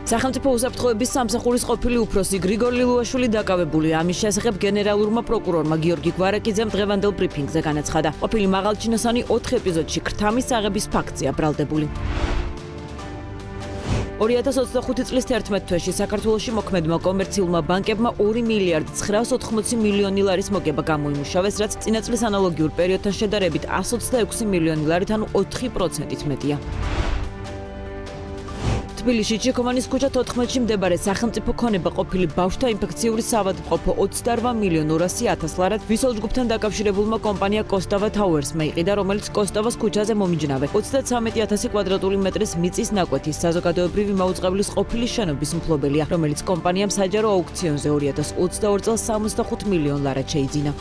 სახელმწიფო უსაფრთხოების სამსახურის ყოფილი უფროსი გრიგორ ლილუაშვილი დაკავებული. ამის შესახებ გენერალურმა პროკურორმა გიორგი გვარაკიძემ დღევანდელ ბრიფინგზე განაცხადა. ყოფილი მაღალჩინოსანი 4 ეპიზოდში ქრთამის აღების ფაქტია ბრალდებული. 2025 წლის 11 თვეში საქართველოში მოქმედმა კომერციულმა ბანკებმა 2 მილიარდ 980 მილიონი ლარის მოგება გამოიმუშავეს, რაც წინა წლის ანალოგიურ პერიოდთან შედარებით 126 მილიონი ლარით, ანუ 4%-ით მეტია. თბილისში ჩიქოვანის ქუჩა 14-ში მდებარე სახელმწიფო ქონება ყოფილი ბავშვთა ინფექციური საავადმყოფო 28 მილიონ 200,000 ლარად ვისელ ჯგუფთან დაკავშირებულმა კომპანია კოსტავა თაუერსმა იყიდა, რომელიც კოსტავას ქუჩაზე მომიჯნავე 33,000 კვადრატული მეტრის მიწის ნაკვეთის საზოგადოებრივი მაუწყებლის ყოფილი შენობის მფლობელია, რომელიც კომპანიამ საჯარო აუქციონზე 2022 წელს 65 მილიონ ლარად შეიძინა.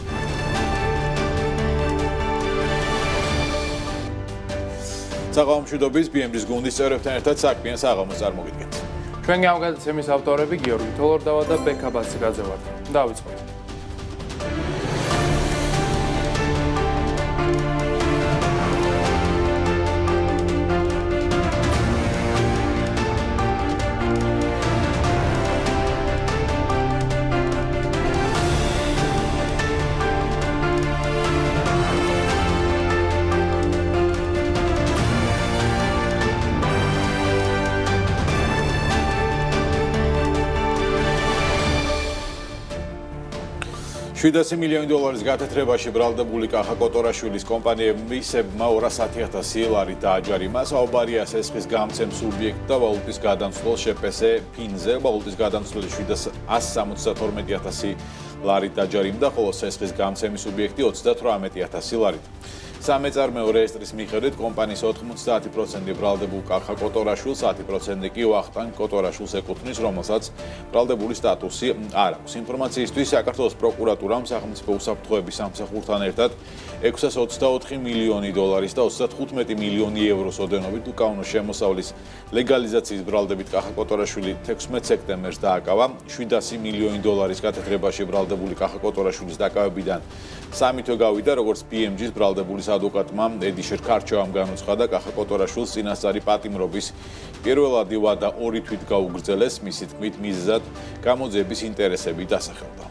საღამომშვიდობის BMG-ის გუნდის წევრებთან ერთად საქმიან საღამოს წარმოგიდგენთ. ჩვენი ამ გადაცემის ავტორები გიორგი თოლორდავა და ბექა ბაციკაძე ვართ. დავიწყოთ. $700 მილიონი გათეთრებაში ბრალდებული კახა კოტორაშვილის კომპანიებმა 210,000 ლარი დააჯარიმა. საუბარია სესხის გამცემ სუბიექტ და ვალუტის გადამცვლელ შეპესე ფინზე. ვალუტის გადამცვლელი 772,000 ლარი დაჯარიმდა, ხოლო სესხის გამცემი სუბიექტი 38,000 ლარით. სამეწარმეო რეესტრის მიხედვით კომპანიის 90% ბრალდებულ კახა კოტორაშვილს, 10% კი ვახტანგ კოტორაშვილს ეკუთვნის, რომელსაც ბრალდებული სტატუსი არ აქვს. ინფორმაციისთვის საქართველოს პროკურატურამ სახელმწიფო უსაფრთხოების სამსახურთან ერთად 624 მილიონი დოლარის და 35 მილიონი ევროს ოდენობით უკანონო შემოსავლის ლეგალიზაციის ბრალდებით კახა კოტორაშვილი 16 სექტემბერს დააკავა. 700 მილიონი დოლარის გათეთრებაში ბრალდებული კახა კოტორაშვილის დაკავებიდან 3 თვე გავიდა, როგორც BMG-ის ბრალდებულის ადვოკატმა ედიშერ ქარჩოვამ განუცხადა, კახა კოტორაშვილს წინასწარი პატიმრობის პირველადი ვადა 2 თვით გაუგრძელეს, მისი თქმით მიზეზად გამოძიების ინტერესები დასახელდა.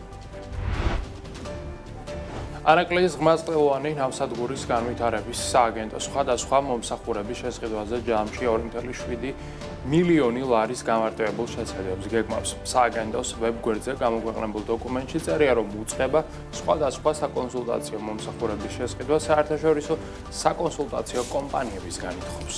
არაკლიის ღმერთელოვანი ნავსადგურის განვითარების სააგენტოს სხვადასხვა მომსახურების შესყიდვაზე ჯამში 2.7 მილიონი ლარის გამარტივებულ შეცდომებს გეგმავს. სააგენტოს ვებგვერდზე გამოქვეყნებულ დოკუმენტში წერია, რომ უწყება სხვადასხვა საკონსულტაციო მომსახურების შესყიდვა საერთაშორისო საკონსულტაციო კომპანიების განითხოვს.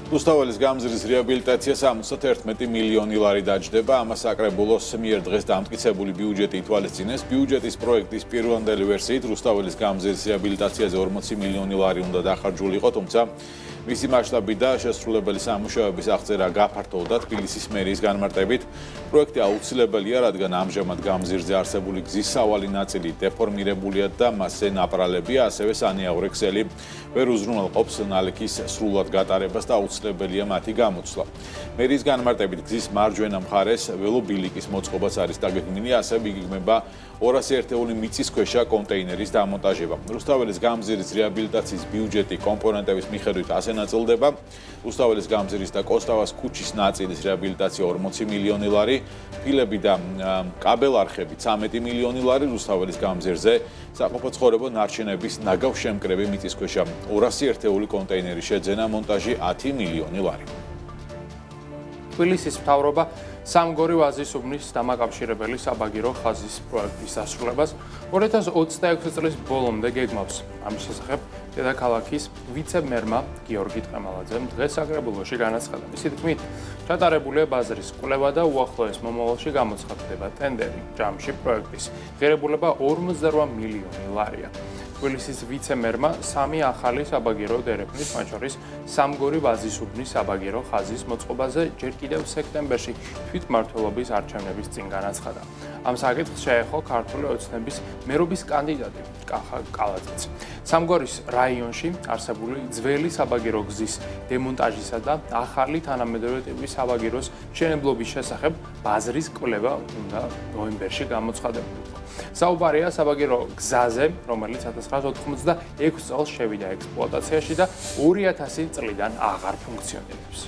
რუსთაველის გამზირის რეაბილიტაცია 71 მილიონი ლარი დაჯდება. ამას საკრებულოს მიერ დღეს დამტკიცებული ბიუჯეტი ითვალისწინეს. ბიუჯეტის პროექტის პირველი ვერსიით რუსთაველის გამზირის რეაბილიტაციაზე 40 მილიონი ლარი უნდა დახარჯულიყო, თუმცა მისი მასშტაბი და შესრულებელი სამუშაოების აღწერა გაფართოვდა თბილისის მერიის განმარტებით. პროექტი აუცილებელია, რადგან ამჟამად გამზირზე არსებული გზის სავალი ნაწილი დეფორმირებულია და მასზე ნაპრალებია, ასევე სანიაღვრე ქსელი ვერ უზრუნველყოფს ნალექის სრულად გატარებას და აუცილებელია მათი გამოცვლა. მერიის განმარტებით გზის მარჯვენა მხარეს ველობილიკის მოწყობაც არის დაგეგმილი, ასევე იგეგმება 200 ერთეული მიწისქვეშა კონტეინერის დამონტაჟება. რუსთაველის გამზირის რეაბილიტაციის ბიუჯეტი კომპონენტების მიხედვით ასე ნაწილდება. რუსთაველის გამზირის და კოსტავას ქუჩის ნაწილის რეაბილიტაცია 40 მილიონი ლარი, ფილები და კაბელარხები 13 მილიონი ლარი, რუსთაველის გამზირზე საყოფაცხოვრებო ნარჩენების ნაგავ-შემკრები მიწისქვეშა 200 ერთეული კონტეინერის შეძენა, მონტაჟი 10 მილიონი ლარი. თბილისის მთავრობა სამგორი ვაზისუბნის დამაკავშირებელი საბაგირო ხაზის პროექტის დასრულებას 2026 წლის ბოლომდე გეგმავს. ამის შესახებ დედაქალაქის ვიცე-მერმა გიორგი ტყემალაძემ დღეს საკრებულოში განაცხადა. მისი თქმით, ჩატარებულია ბაზრის კვლევა და უახლოეს მომავალში გამოცხადდება ტენდერი. ჯამში პროექტის ღირებულება 48 მილიონი ლარია. თბილისის ვიცე-მერმა 3 ახალი საბაგირო დერეფნის, მათ შორის სამგორი ვაზისუბნის საბაგირო ხაზის მოწყობაზე ჯერ კიდევ სექტემბერში თვითმმართველობის არჩევნების წინ განაცხადა. ამ საკითხს შეეხო ქართული ოცნების მერობის კანდიდატი კახა კალაძეც. სამგორის რაიონში არსებული ძველი საბაგირო გზის დემონტაჟისა და ახალი თანამედროვე ტიპის საბაგიროს მშენებლობის შესახებ ბაზრის კვლევა უნდა ნოემბერში გამოცხადებულიყო. საუბარია საბაგირო გზაზე, რომელიც 1986 წელს შევიდა ექსპლუატაციაში და 2000 წლიდან აღარ ფუნქციონირებს.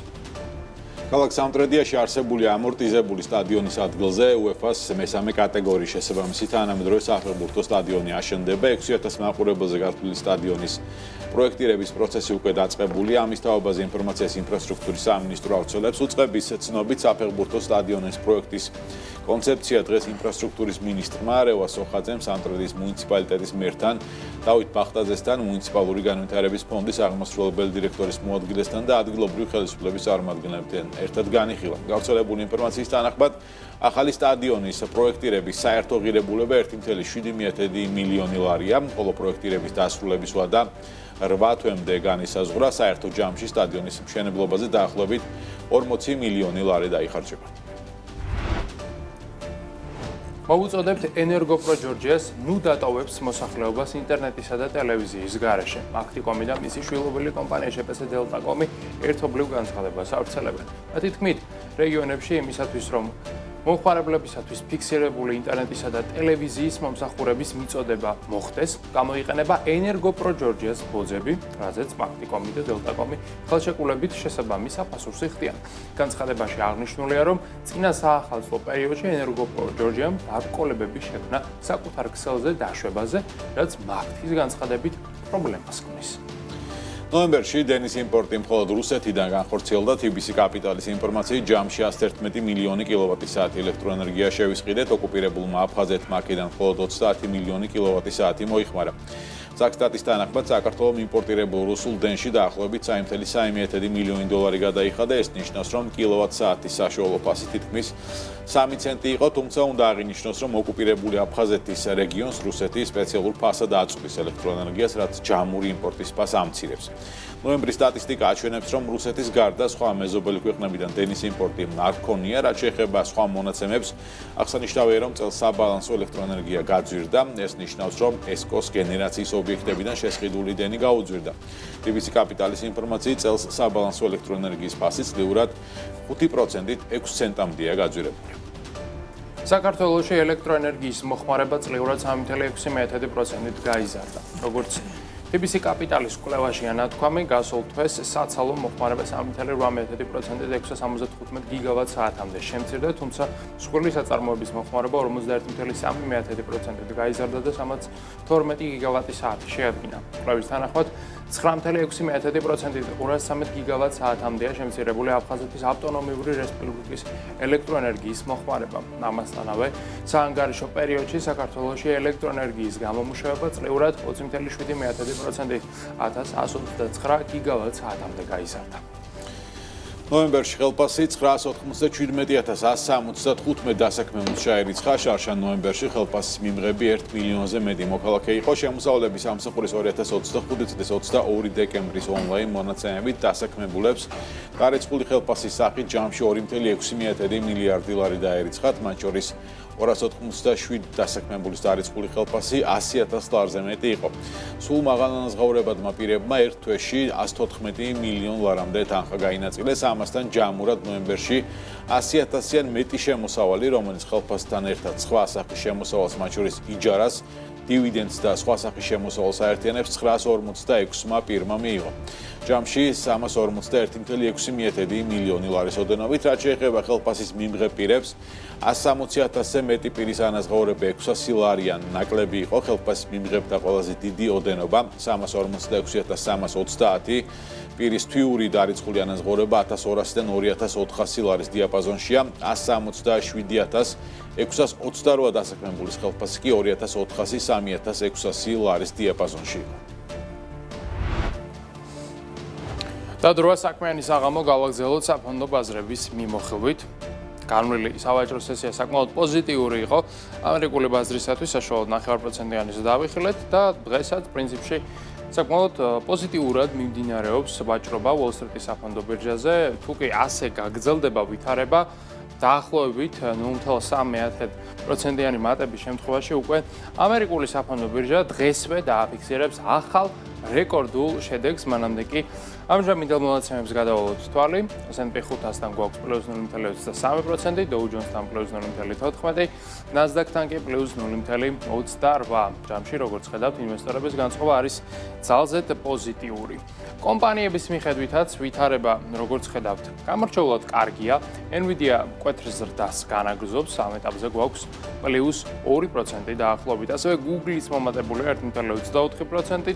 ქალაქ სამტრედიაში არსებული ამორტიზებული სტადიონის ადგილზე UEFA-ს მესამე კატეგორიის შესაბამისი თანამედროვე საფეხბურთო სტადიონი აშენდება. 6000 მაყურებელზე გათვლილი სტადიონის პროექტირების პროცესი უკვე დაწყებულია. ამის თაობაზე ინფორმაციას ინფრასტრუქტურის სამინისტრო აუცილებს. უწყების ცნობით საფეხბურთო სტადიონის პროექტის კონცეფცია დღეს ინფრასტრუქტურის მინისტრმა რევას ოხაძემ სამტრედის მუნიციპალიტეტის მერთან დავით ბახტაძესთან მუნიციპალური განვითარების ფონდის აღმასრულებელი დირექტორის მოადგილესთან და ადგილობრივი ხელისუფლების წარმომადგენლებთან ერთად განიხილა. გავრცელებული ინფორმაციის თანახმად ახალი სტადიონის პროექტირების საერთო ღირებულება 1,7 მილიონი ლარია, ხოლო პროექტირების დასრულების ვადა 8 თვემდე განისაზღვრა. საერთო ჯამში სტადიონის მშენებლობაზე დაახლოებით 40 მილიონი ლარი დაიხარჯება. მოვუწოდებთ ენერგოპრო ჯორჯიას ნუ დატოვებს მოსახლეობას ინტერნეტისა და ტელევიზიის გარეშე. აქტიკომი და მისი შვილობილი კომპანია შეპესე დელტაკომი ერთობლივ განცხადებას ავრცელებენ. მათი თქმით, რეგიონებში იმისათვის, რომ მომხმარებლებისათვის ფიქსირებული ინტერნეტისა და ტელევიზიის მომსახურების მიწოდება მოხდეს, გამოიყენება ენერგოპრო ჯორჯიას ბოძები, რაზეც აქტიკომი და დელტაკომი ხელშეკრულებით შესაბამის საფასურს იხდიან. განცხადებაში აღნიშნულია, რომ წინა საახალწლო პერიოდში ენერგოპრო ჯორჯიამ დაბრკოლებები შექმნა საკუთარ ქსელზე დაშვებაზე, რაც მაგთის განცხადებით პრობლემას ქმნის. ნოემბერში დენის იმპორტი მხოლოდ რუსეთიდან განხორციელდა. TBC კაპიტალის ინფორმაციით, ჯამში 111 მილიონი კილოვატი-საათი ელექტროენერგია შევისყიდეთ. ოკუპირებულმა აფხაზეთმა აქედან მხოლოდ 30 მილიონი კილოვატი-საათი მოიხმარა. საქსტატის თანახმად საქართველოს იმპორტირებულ რუსულ დენში დაახლოებით 3,3 მილიონი დოლარი გადაიხადა. ეს ნიშნავს, რომ კილოვატ-საათის საშუალო ფასი თითქმის 3 ცენტი იყო, თუმცა უნდა აღინიშნოს, რომ ოკუპირებული აფხაზეთის რეგიონს რუსეთი სპეციალურ ფასად აწვდის ელექტროენერგიას, რაც ჯამური იმპორტის ფასს ამცირებს. ნოემბრის სტატისტიკა აჩვენებს, რომ რუსეთის გარდა სხვა მეზობელი ქვეყნებიდან დენის იმპორტი არ ჰქონია, რაც შეეხება სხვა მონაცემებს. აღსანიშნავია, რომ წელს საბალანსო ელექტროენერგია გაძვირდა. ეს ნიშნავს, რომ ესკოს გენერაციის ობიექტებიდან შესყიდული დენი გაუძვირდა. TBC კაპიტალის ინფორმაციით, წელს საბალანსო ელექტროენერგიის ფასი წლიურად 5%-ით 6 ცენტამდეა გაძვირებული. საქართველოში ელექტროენერგიის მოხმარება წლიურად 3,6%-ით გაიზარდა. როგორც TBC კაპიტალის კვლევაში ანათქვამი, გასულ თვეს საცალო მოხმარება 3,8%-ით 675 გიგავატ-საათამდე შემცირდა, თუმცა მსხვილი საწარმოების მოხმარება 51,3%-ით გაიზარდა და 312 გიგავატ-საათი შეადგინა. კვლევის თანახმად 9,6%-ით 213 გიგავატ-საათამდეა შემცირებული აფხაზეთის ავტონომიური რესპუბლიკის ელექტროენერგიის მოხმარება. ამასთანავე, საანგარიშო პერიოდში საქართველოში ელექტროენერგიის გამომუშავება წლიურად 20,7%-ით 1129 გიგავატ-საათამდე გაიზარდა. ნოემბერში ხელფასი 997,175 დასაქმებულს ჩაერიცხა. შარშან ნოემბერში ხელფასის მიმღები 1 მილიონზე მეტი მოქალაქე იყო. შემოსავლების სამსახურის 2025 წლის 22 დეკემბრის ონლაინ მონაცემებით დასაქმებულებს გარიცხული ხელფასის სახით ჯამში 2,6 მილიარდი ლარი დაერიცხათ, მათ შორის 287 დასაქმებულის დარიცხული ხელფასი 100,000 ლარზე მეტი იყო. სულ მაღალანაზღაურებადმა პირებმა ერთ თვეში 114 მილიონ ლარამდე თანხა გაინაწილეს. ამასთან ჯამურად ნოემბერში 100,000-იან მეტი შემოსავალი, რომელიც ხელფასთან ერთად სხვა სახის შემოსავალს, მათ შორის იჯარას, დივიდენდს და სხვა სახის შემოსავალს აერთიანებს 946-მა პირმა მიიღო. ჯამში 341,6 მილიონი ლარის ოდენობით, რაც შეეხება ხელფასის მიმღებ პირებს, 160,000-ზე მეტი პირის ანაზღაურება 600 ლარიან ნაკლები იყო. ხელფასის მიმღებთა ყველაზე დიდი ოდენობა 346,330 პირის თვიური დარიცხული ანაზღაურება 1,200-დან 2,400 ლარის დიაპაზონშია. 167,628 დასაქმებულის ხელფასი კი 2,400-3,600 ლარის დიაპაზონში იყო. და დროა საქმიანი საღამო გავაგზავნოთ საფონდო ბაზრების მიმოხილვით. განვლილი სავაჭრო სესია საკმაოდ პოზიტიური იყო. ამერიკული ბაზრისათვის საშუალოდ 9%-იანი დავიხილეთ და დღესაც პრინციპში საკმაოდ პოზიტიურად მიმდინარეობს ვაჭრობა უოლ-სტრიტის საფონდო ბირჟაზე. თუ კი ასე გაგრძელდება ვითარება, დაახლოებით 0.3%-იანი მატების შემთხვევაში უკვე ამერიკული საფონდო ბირჟა დღესვე დააფიქსირებს ახალ რეკორდულ შედეგს, მანამდე კი ამჟამად მონაცემებს გადავალოთ თვალი, S&P 500-თან გვაქვს +0.23%, Dow Jones-თან +0.14%, Nasdaq-თან კი +0.28%. ჯამში, როგორც ხედავთ, ინვესტორების განწყობა არის ძალზედ პოზიტიური. კომპანიების მიხედვითაც ვითარება, როგორც ხედავთ, გამორჩეულად კარგია. Nvidia მკვეთრ ზრდას განაგრძობს, ამ ეტაპზე გვაქვს +2% დაახლოებით. ასევე Google-ის მომატებულია 1.24%-ით.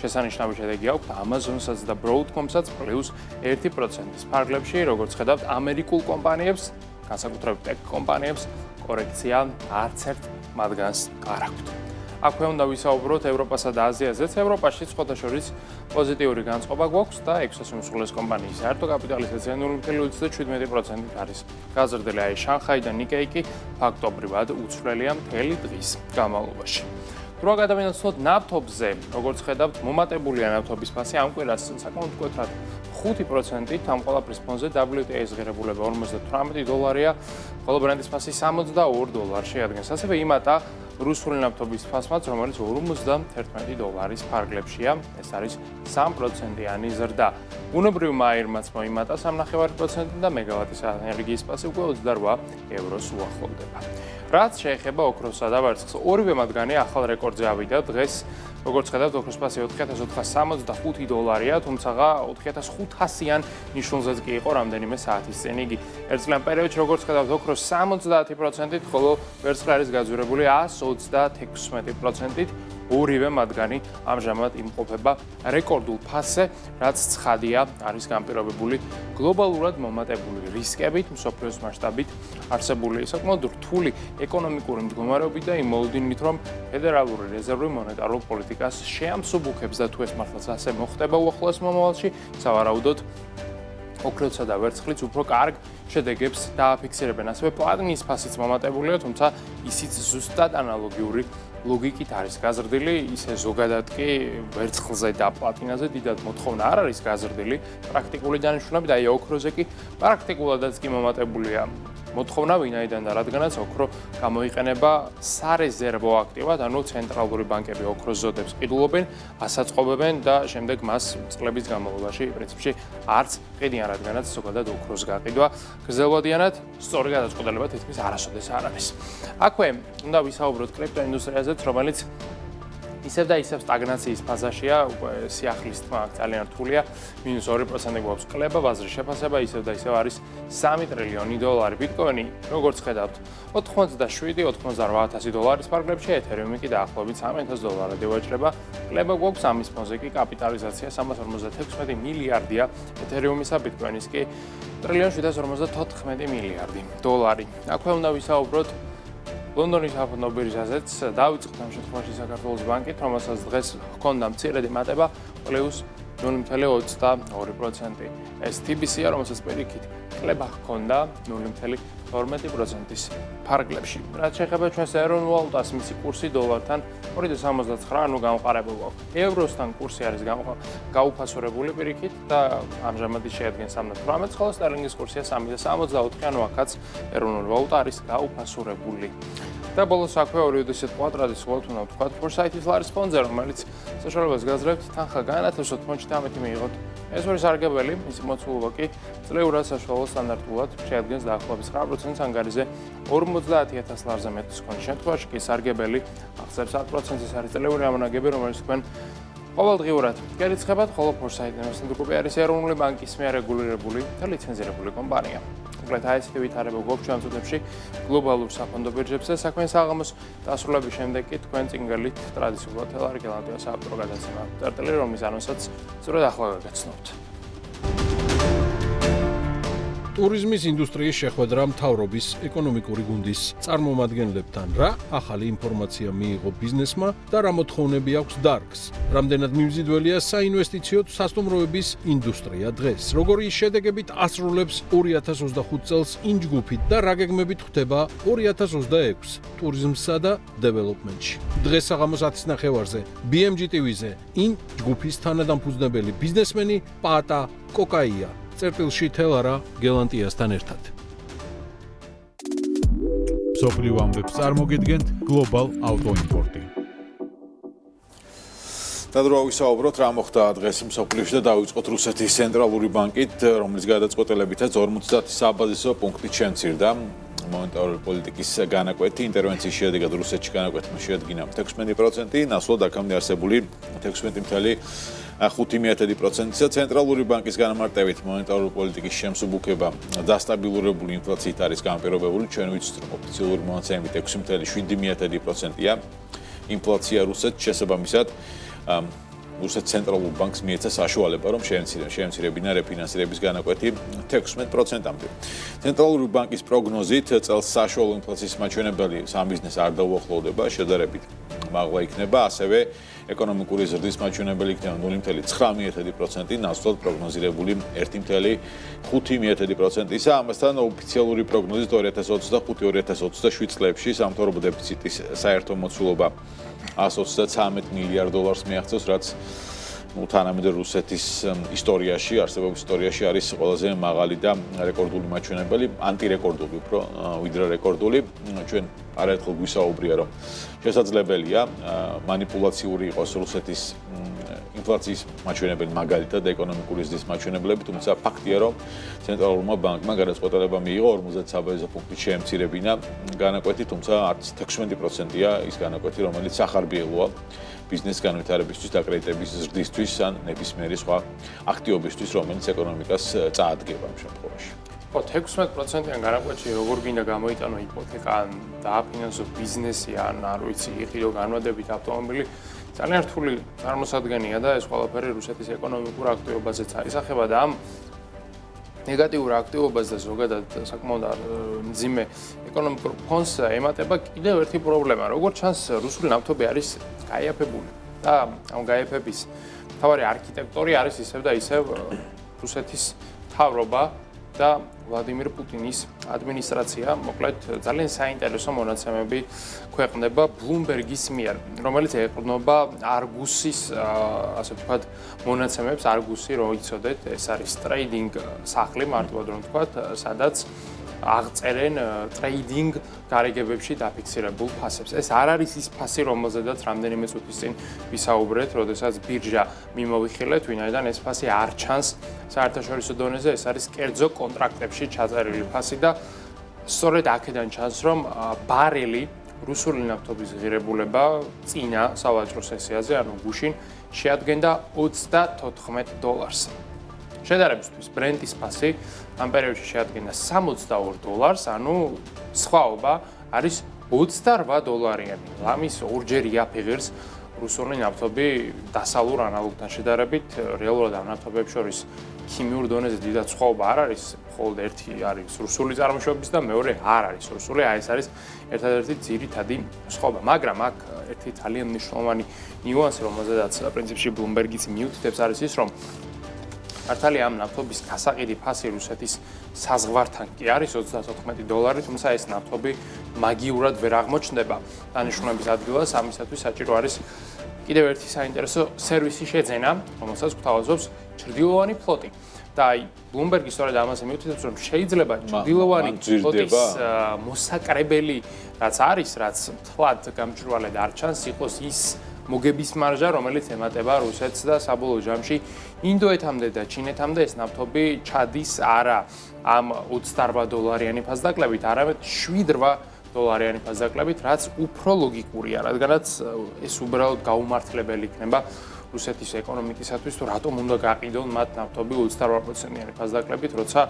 შესანიშნავი შედეგი აქვს Amazon-საც და Broadcom-საც +1%-ის ფარგლებში, როგორც ხედავთ, ამერიკულ კომპანიებს, განსაკუთრებით ტექ კომპანიებს, კორექცია არც ერთ მათგანს არ აქვთ. აქვე უნდა ვისაუბროთ ევროპასა და აზიაზეც. ევროპაში სხვათა შორის პოზიტიური განწყობა გვაქვს და 600 უმსხვილეს კომპანიის საერთო კაპიტალიზაცია 0.27%-ით არის გაზრდილი. აი შანხაი და ნიკეი კი ფაქტობრივად უცვლელია მთელი დღის განმავლობაში. რო გადავინაცვლოთ ნავთობზე, როგორც ხედავთ, მომატებულია ნავთობის ფასი ამ კვირას საკმაოდ მკვეთრად 5%-ით, ამ ყველაფრის ფონზე WTI-ის ღირებულება $48-ია, ხოლო ბრენდის ფასი $62 შეადგენს. ასევე იმატა რუსული ნავთობის ფასმაც, რომელიც $51 ფარგლებშია, ეს არის 3%-იანი ზრდა. ბუნებრივმა აირმაც მოიმატა 3.5% და მეგავატის ენერგიის ფასი უკვე €28 უახლოვდება. რაც შეეხება ოქროსა და ვერცხლს, ორივე მათგანი ახალ რეკორდზე ავიდა დღეს. როგორც ხედავთ, ოქროს ფასი $4,465-ია, თუმცა 4,500-იან ნიშნულზეც კი იყო რამდენიმე საათის წინ. იგი ერთწლიან პერიოდში, როგორც ხედავთ, ოქროს 70%-ით, ხოლო ვერცხლი არის გაძვირებული 136%-ით. ორივე მათგანი ამჟამად იმყოფება რეკორდულ ფასზე, რაც ცხადია, არის განპირობებული გლობალურად მომატებული რისკებით, მსოფლიოს მასშტაბით არსებული საკმაოდ რთული ეკონომიკური მდგომარეობით და იმ მოლოდინით, რომ ფედერალური რეზერვი მონეტარულ პოლიტიკას შეამსუბუქებს და თუ ეს მართლაც ასე მოხდება უახლოეს მომავალში, სავარაუდოდ ოქროსა და ვერცხლიც უფრო კარგ შედეგებს დააფიქსირებენ. ასევე პლატინის ფასიც მომატებულია, თუმცა ისიც ზუსტად ანალოგიური ლოგიკით არის გაზრდილი, ისე ზოგადად კი ვერცხლზე და პლატინაზე დიდად მოთხოვნა არ არის გაზრდილი. პრაქტიკული დანიშნულებით, აი ოქროზე კი პრაქტიკულადაც კი მომატებულია მოთხოვნა, ვინაიდან და რადგანაც ოქრო გამოიყენება სარეზერვო აქტივად, ანუ ცენტრალური ბანკები ოქროს ზოდებს ყიდულობენ, ასაწყობებენ და შემდეგ მას წლების განმავლობაში პრინციპში არც ყიდიან, რადგანაც ზოგადად ოქროს გაყიდვა გრძელვადიანად სწორი გადაწყვეტილება თითქმის არასოდეს არ არის. აქვე უნდა ვისაუბროთ კრიპტოინდუსტრიაზეც, რომელიც ისევ და ისევ სტაგნაციის ფაზაშია, უკვე სიახლის თმა ძალიან რთულია, -2% გვაქვს კლება, ბაზრის შეფასება ისევ და ისევ არის $3 ტრილიონი. ბიტკოინი, როგორც ხედავთ, $87,000-$88,000 ფარგლებში, ეთერიუმი კი დაახლოებით $3,000 ვაჭრება. კლება გვაქვს ამის ფონზე კი კაპიტალიზაცია 356 მილიარდია, ეთერიუმისა, ბიტკოინის კი $1,754 მილიარდი. აქვე უნდა ვისაუბროთ ლონდონის საფონდო ბირჟაზეც დავიწყოთ ამ შემთხვევაში საქართველოს ბანკით, რომელსაც დღეს ჰქონდა მცირედი მატება +0.22%. ეს TBC-ია, რომელსაც პირიქით კლება ჰქონდა 0.12%-ის ფარგლებში. რაც შეეხება ჩვენს ეროვნულ ვალუტას, მისი კურსი დოლართან 2.79, ანუ გამყარებულ გვაქვს. ევროსთან კურსი არის გაუფასურებული პირიქით და ამჟამად შეადგენს 3.18, ხოლო სტერლინგის კურსია 3.64, ანუ აქაც ეროვნული ვალუტა არის გაუფასურებული. და ბოლოს აქვე 2.4 ტრადიციულად უნდა ვთქვათ ფორსაითის ლარის ფონდზე, რომელიც საშუალებას გაძლევთ თანხა განათლისოთ ფონდში ამეთი მიიღოთ. ეს არის სარგებელი, მისი მოცულობა კი წლიურად საშუალო სტანდარტულად შეადგენს დაახლოებით 9%-ს ანგარიზე 50,000 ლარზე მეტის ქონის შემთხვევაში კი სარგებელი აღწევს 100%-ის არის წლიური ამონაგები, რომელიც თქვენ ყოველდღიურად გერიცხებათ, ხოლო ფორსაით ინვესტმენტ გრუპი არის ეროვნული ბანკის მიერ რეგულირებული და ლიცენზირებული კომპანია. კონკრეტ აიცეთი ვითარება გვაქვს ჩვენ წუთებში გლობალურ საფონდო ბირჟებზე საქმის აღამოს დასრულების შემდეგ კი თქვენ წინ გელით ტრადიციულად თელარი გელანდია საავტორო გადაცემა წერტილი, რომლის ანონსაც სწორედ ახლა გაგაცნობთ. ტურიზმის ინდუსტრიის შეხვედრა მთავრობის ეკონომიკური გუნდის წარმომადგენლებთან. რა ახალი ინფორმაცია მიიღო ბიზნესმა და რა მოთხოვნები აქვს დარგს? რამდენად მიმზიდველია საინვესტიციო სასტუმროების ინდუსტრია დღეს? როგორი შედეგებით ასრულებს 2025 წელს ინჯგუფით და რა გეგმებით ხვდება 2026 ტურიზმსა და დეველოპმენტში? დღეს საღამოს 10:30-ზე BMG TV-ზე ინჯგუფის თანადამფუძნებელი ბიზნესმენი პატა კოკაია წერტილში თელარა გელანტიასთან ერთად. მსოფლიო ამბებს წარმოგიდგენთ Global Auto Import. და დრო ვისაუბროთ რა მოხდა დღეს მსოფლიოში და დავიწყოთ რუსეთის ცენტრალური ბანკით, რომელიც გადაწყვეტილებითაც 50 საბაზისო პუნქტით შემცირდა მონეტარული პოლიტიკის განაკვეთი. ინტერვენციის შედეგად რუსეთში განაკვეთმა შეადგინა 16%, ნაცვლად აქამდე არსებული 16.5%-ისა. ცენტრალური ბანკის განმარტებით მონეტარული პოლიტიკის შემსუბუქება დასტაბილურებული ინფლაციით არის განპირობებული. ჩვენ ვიცით, რომ ოფიციალური მონაცემებით 6.7%-ია ინფლაცია რუსეთში, შესაბამისად რუსეთის ცენტრალურ ბანკს მიეცა საშუალება, რომ შეემცირებინა რეფინანსირების განაკვეთი 16%-მდე. ცენტრალური ბანკის პროგნოზით წელს საშუალო ინფლაციის მაჩვენებელი სამიზნეს არ დაუახლოვდება, შედარებით მაღლა იქნება, ასევე ეკონომიკური ზრდის მაჩვენებელი იქნება 0.9%, ნაცვლად პროგნოზირებული 1.5%-ისა. ამასთან ოფიციალური პროგნოზით 2025-2027 წლებში სამთავრობო დეფიციტის საერთო მოცულობა 133 მილიარდ დოლარს მიაღწევს, რაც თანამედროვე რუსეთის ისტორიაში, არსებობის ისტორიაში არის ყველაზე მაღალი და რეკორდული მაჩვენებელი, ანტირეკორდული უფრო, ვიდრე რეკორდული. ჩვენ არაერთხელ გვისაუბრია, რომ შესაძლებელია მანიპულაციური იყოს რუსეთის ინფლაციის მაჩვენებელი მაგალითად ეკონომიკური ზრდის მაჩვენებლები, თუმცა ფაქტია, რომ ცენტრალურმა ბანკმა გადაწყვეტილება მიიღო 50 საბაზისო პუნქტით შეემცირებინა განაკვეთი, თუმცა არც 16%-ია ის განაკვეთი, რომელიც სახარბიელოა ბიზნეს განვითარებისთვის და კრედიტების ზრდისთვის ან ნებისმიერი სხვა აქტივობისთვის, რომელიც ეკონომიკას წაადგება ამ შემთხვევაში. ხო, 16%-იან განაკვეთში როგორ გინდა გამოიტანო იპოთეკა ან დააფინანსო ბიზნესი ან არ ვიცი, იყიდო განვადებით ავტომობილი, ძალიან რთული წარმოსადგენია და ეს ყველაფერი რუსეთის ეკონომიკურ აქტივობაზეც აისახება და ამ ნეგატიურ აქტივობას და ზოგადად საკმაოდ მძიმე ეკონომიკურ ფონს ემატება კიდევ ერთი პრობლემა. როგორც ჩანს, რუსული ნავთობი არის გაიაფებული და ამ გაიაფების მთავარი არქიტექტორი არის ისევ და ისევ რუსეთის მთავრობა და ვლადიმირ პუტინის ადმინისტრაცია. მოკლედ ძალიან საინტერესო მონაცემები ქვეყნდება Bloomberg-ის მიერ, რომელიც ეყრდნობა Argus-ის, ასე ვთქვათ, მონაცემებს. Argus-ი, რო იცოდეთ, ეს არის ტრეიდინგ სახლი, მარტივად რომ ვთქვათ, სადაც აღწერენ ტრეიდინგ გარიგებებში დაფიქსირებულ ფასებს. ეს არ არის ის ფასი, რომელზედაც რამდენიმე წუთის წინ ვისაუბრეთ, როდესაც ბირჟა მიმოვიხილეთ, ვინაიდან ეს ფასი არ ჩანს საერთაშორისო დონეზე, ეს არის კერძო კონტრაქტებში ჩაწერილი ფასი და სწორედ აქედან ჩანს, რომ ბარელი რუსული ნავთობის ღირებულება წინა სავაჭრო სესიაზე, ანუ გუშინ შეადგენდა $34. შედარებისთვის ბრენტის ფასი ამ პერიოდში შეადგენდა $62, ანუ სხვაობა არის $28. ლამის ორჯერ იაფიღებს რუსული ნავთობი დასავლურ ანალოგთან შედარებით. რეალურად ამ ნავთობებს შორის ქიმიურ დონეზე დიდად სხვაობა არ არის, მხოლოდ ერთი არის რუსული წარმოშობის და მეორე არ არის რუსული. ეს არის ერთადერთი ძირითადი სხვაობა, მაგრამ აქ ერთი ძალიან მნიშვნელოვანი ნიუანსი, რომელზედაც პრინციპში Bloomberg-იც მიუთითებს, არის ის, რომ მართალია ამ ნავთობის გასაყიდი ფასი რუსეთის საზღვართან კი არის $34, თუმცა ეს ნავთობი მაგიურად ვერ აღმოჩნდება დანიშნულების ადგილას. ამისათვის საჭირო არის კიდევ ერთი საინტერესო სერვისი შეძენა, რომელსაც გვთავაზობს ჩრდილოვანი ფლოტი. და აი Bloomberg-ი სწორედ ამაზე მიუთითებს, რომ შეიძლება ჩრდილოვანი ფლოტის მოსაკრებელი, რაც არის, რაც თლად გამჭვირვალედ არ ჩანს, იყოს ის მოგების მარჟა, რომელიც ემატება რუსეთს და საბოლოო ჯამში ინდოეთამდე და ჩინეთამდე ეს ნავთობი ჩადის არა ამ $28 ფასდაკლებით, არამედ $7 ფასდაკლებით, რაც უფრო ლოგიკურია, რადგანაც ეს უბრალოდ გაუმართლებელი იქნება რუსეთის ეკონომიკისათვის, თუ რატომ უნდა გაყიდონ მათ ნავთობი $28 ფასდაკლებით, როცა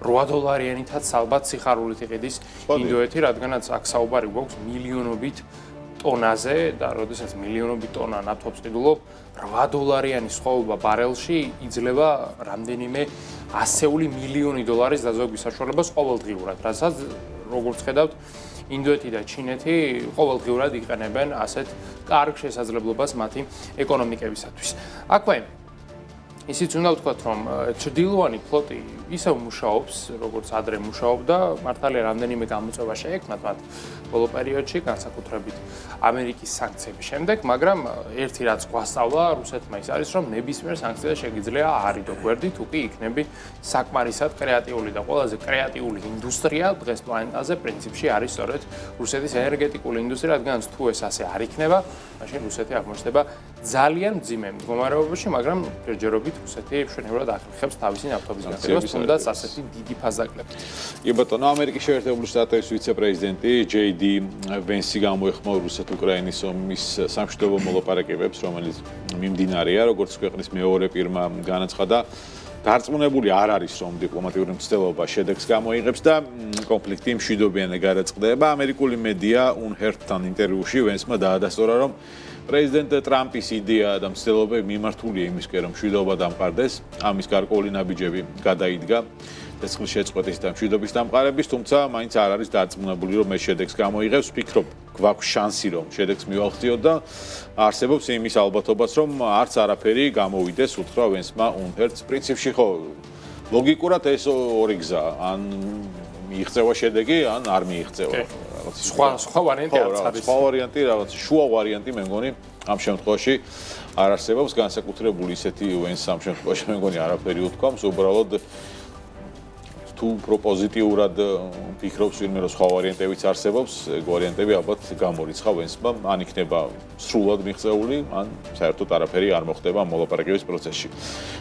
$8-იანითაც ალბათ სიხარულით იყიდის ინდოეთი, რადგანაც აქ საუბარი გვაქვს მილიონობით ტონაზე და როდესაც მილიონობით ტონა ნავთობს ყიდულობ, $8 სხვაობა ბარელში იძლევა რამდენიმე ასეული მილიონი დოლარის დაზოგვის საშუალებას ყოველდღიურად, რასაც როგორც ხედავთ, ინდოეთი და ჩინეთი ყოველდღიურად იყენებენ ასეთ კარგ შესაძლებლობას მათი ეკონომიკებისათვის. აქვე ისიც უნდა ვთქვათ, რომ ჩრდილოვანი ფლოტი ისევ მუშაობს, როგორც ადრე მუშაობდა, მართალია რამდენიმე გამოწვევა შეექმნათ მათ ბოლო პერიოდში, განსაკუთრებით ამერიკის საქციების შემდეგ, მაგრამ ერთი რაც გვასწავლა რუსეთმა ის არის, რომ ნებისმიერ სანქციას შეგიძლია არიდო გვერდით, თუ კი იქნები საკმარისად კრეატიული და ყველაზე კრეატიული ინდუსტრია დღეს პლანეტაზე პრინციპში არის სწორედ რუსეთის ენერგეტიკული ინდუსტრია, რადგან თუ ეს ასე არ იქნება, მაშინ რუსეთი აღმოჩნდება ძალიან მძიმე მდგომარეობაში, მაგრამ ჯერჯერობით რუსეთი მშვენივრად ახერხებს თავისი ნავთობის გაქრებას, თუნდაც ასეთი დიდი ფაზაკლებით. კი ბატონო, ამერიკის შეერთებული შტატების ვიცე-პრეზიდენტი JD Vance გამოეხმო რუსეთ-უკრაინის ომის სამშვიდობო მოლაპარაკებებს, რომელიც მიმდინარეა, როგორც ქვეყნის მეორე პირმა განაცხადა. დარწმუნებული არ არის, რომ დიპლომატიური მცდელობა შედეგს გამოიღებს და კონფლიქტი მშვიდობიანად გადაწყდება. ამერიკული მედია Unheard-თან ინტერვიუში Vance-მა დაადასტურა, რომ პრეზიდენტ ტრამპის იდეა და მცდელობები მიმართულია იმისკენ, რომ მშვიდობა დამყარდეს. ამის გარკვეული ნაბიჯები გადაიდგა ცეცხლის შეწყვეტის და მშვიდობის დამყარების, თუმცა მაინც არ არის დარწმუნებული, რომ ეს შედეგს გამოიღებს. ვფიქრობ, გვაქვს შანსი, რომ შედეგს მივახციოთ და არსებობს იმის ალბათობაც, რომ არც არაფერი გამოვიდეს, უთხრა Vance-მა Unheard-ს. პრინციპში ხო, ლოგიკურად ეს ორი გზაა, ან მიიღწევა შედეგი, ან არ მიიღწევა. სხვა ვარიანტი არც არის. სხვა ვარიანტი, რაღაც შუა ვარიანტი, მე მგონი, ამ შემთხვევაში არ არსებობს განსაკუთრებული ისეთი Vance ამ შემთხვევაში, მე მგონი არაფერი უთქვამს, უბრალოდ თუ პროპოზიტიურად ფიქრობს ვინმე რომ სხვა ვარიანტებიც არსებობს, ეგ ვარიანტები ალბათ გამორიცხა Vance-მა, ან იქნება სრულად მიღწეული, ან საერთოდ არაფერი არ მოხდება მოლაპარაკების პროცესში.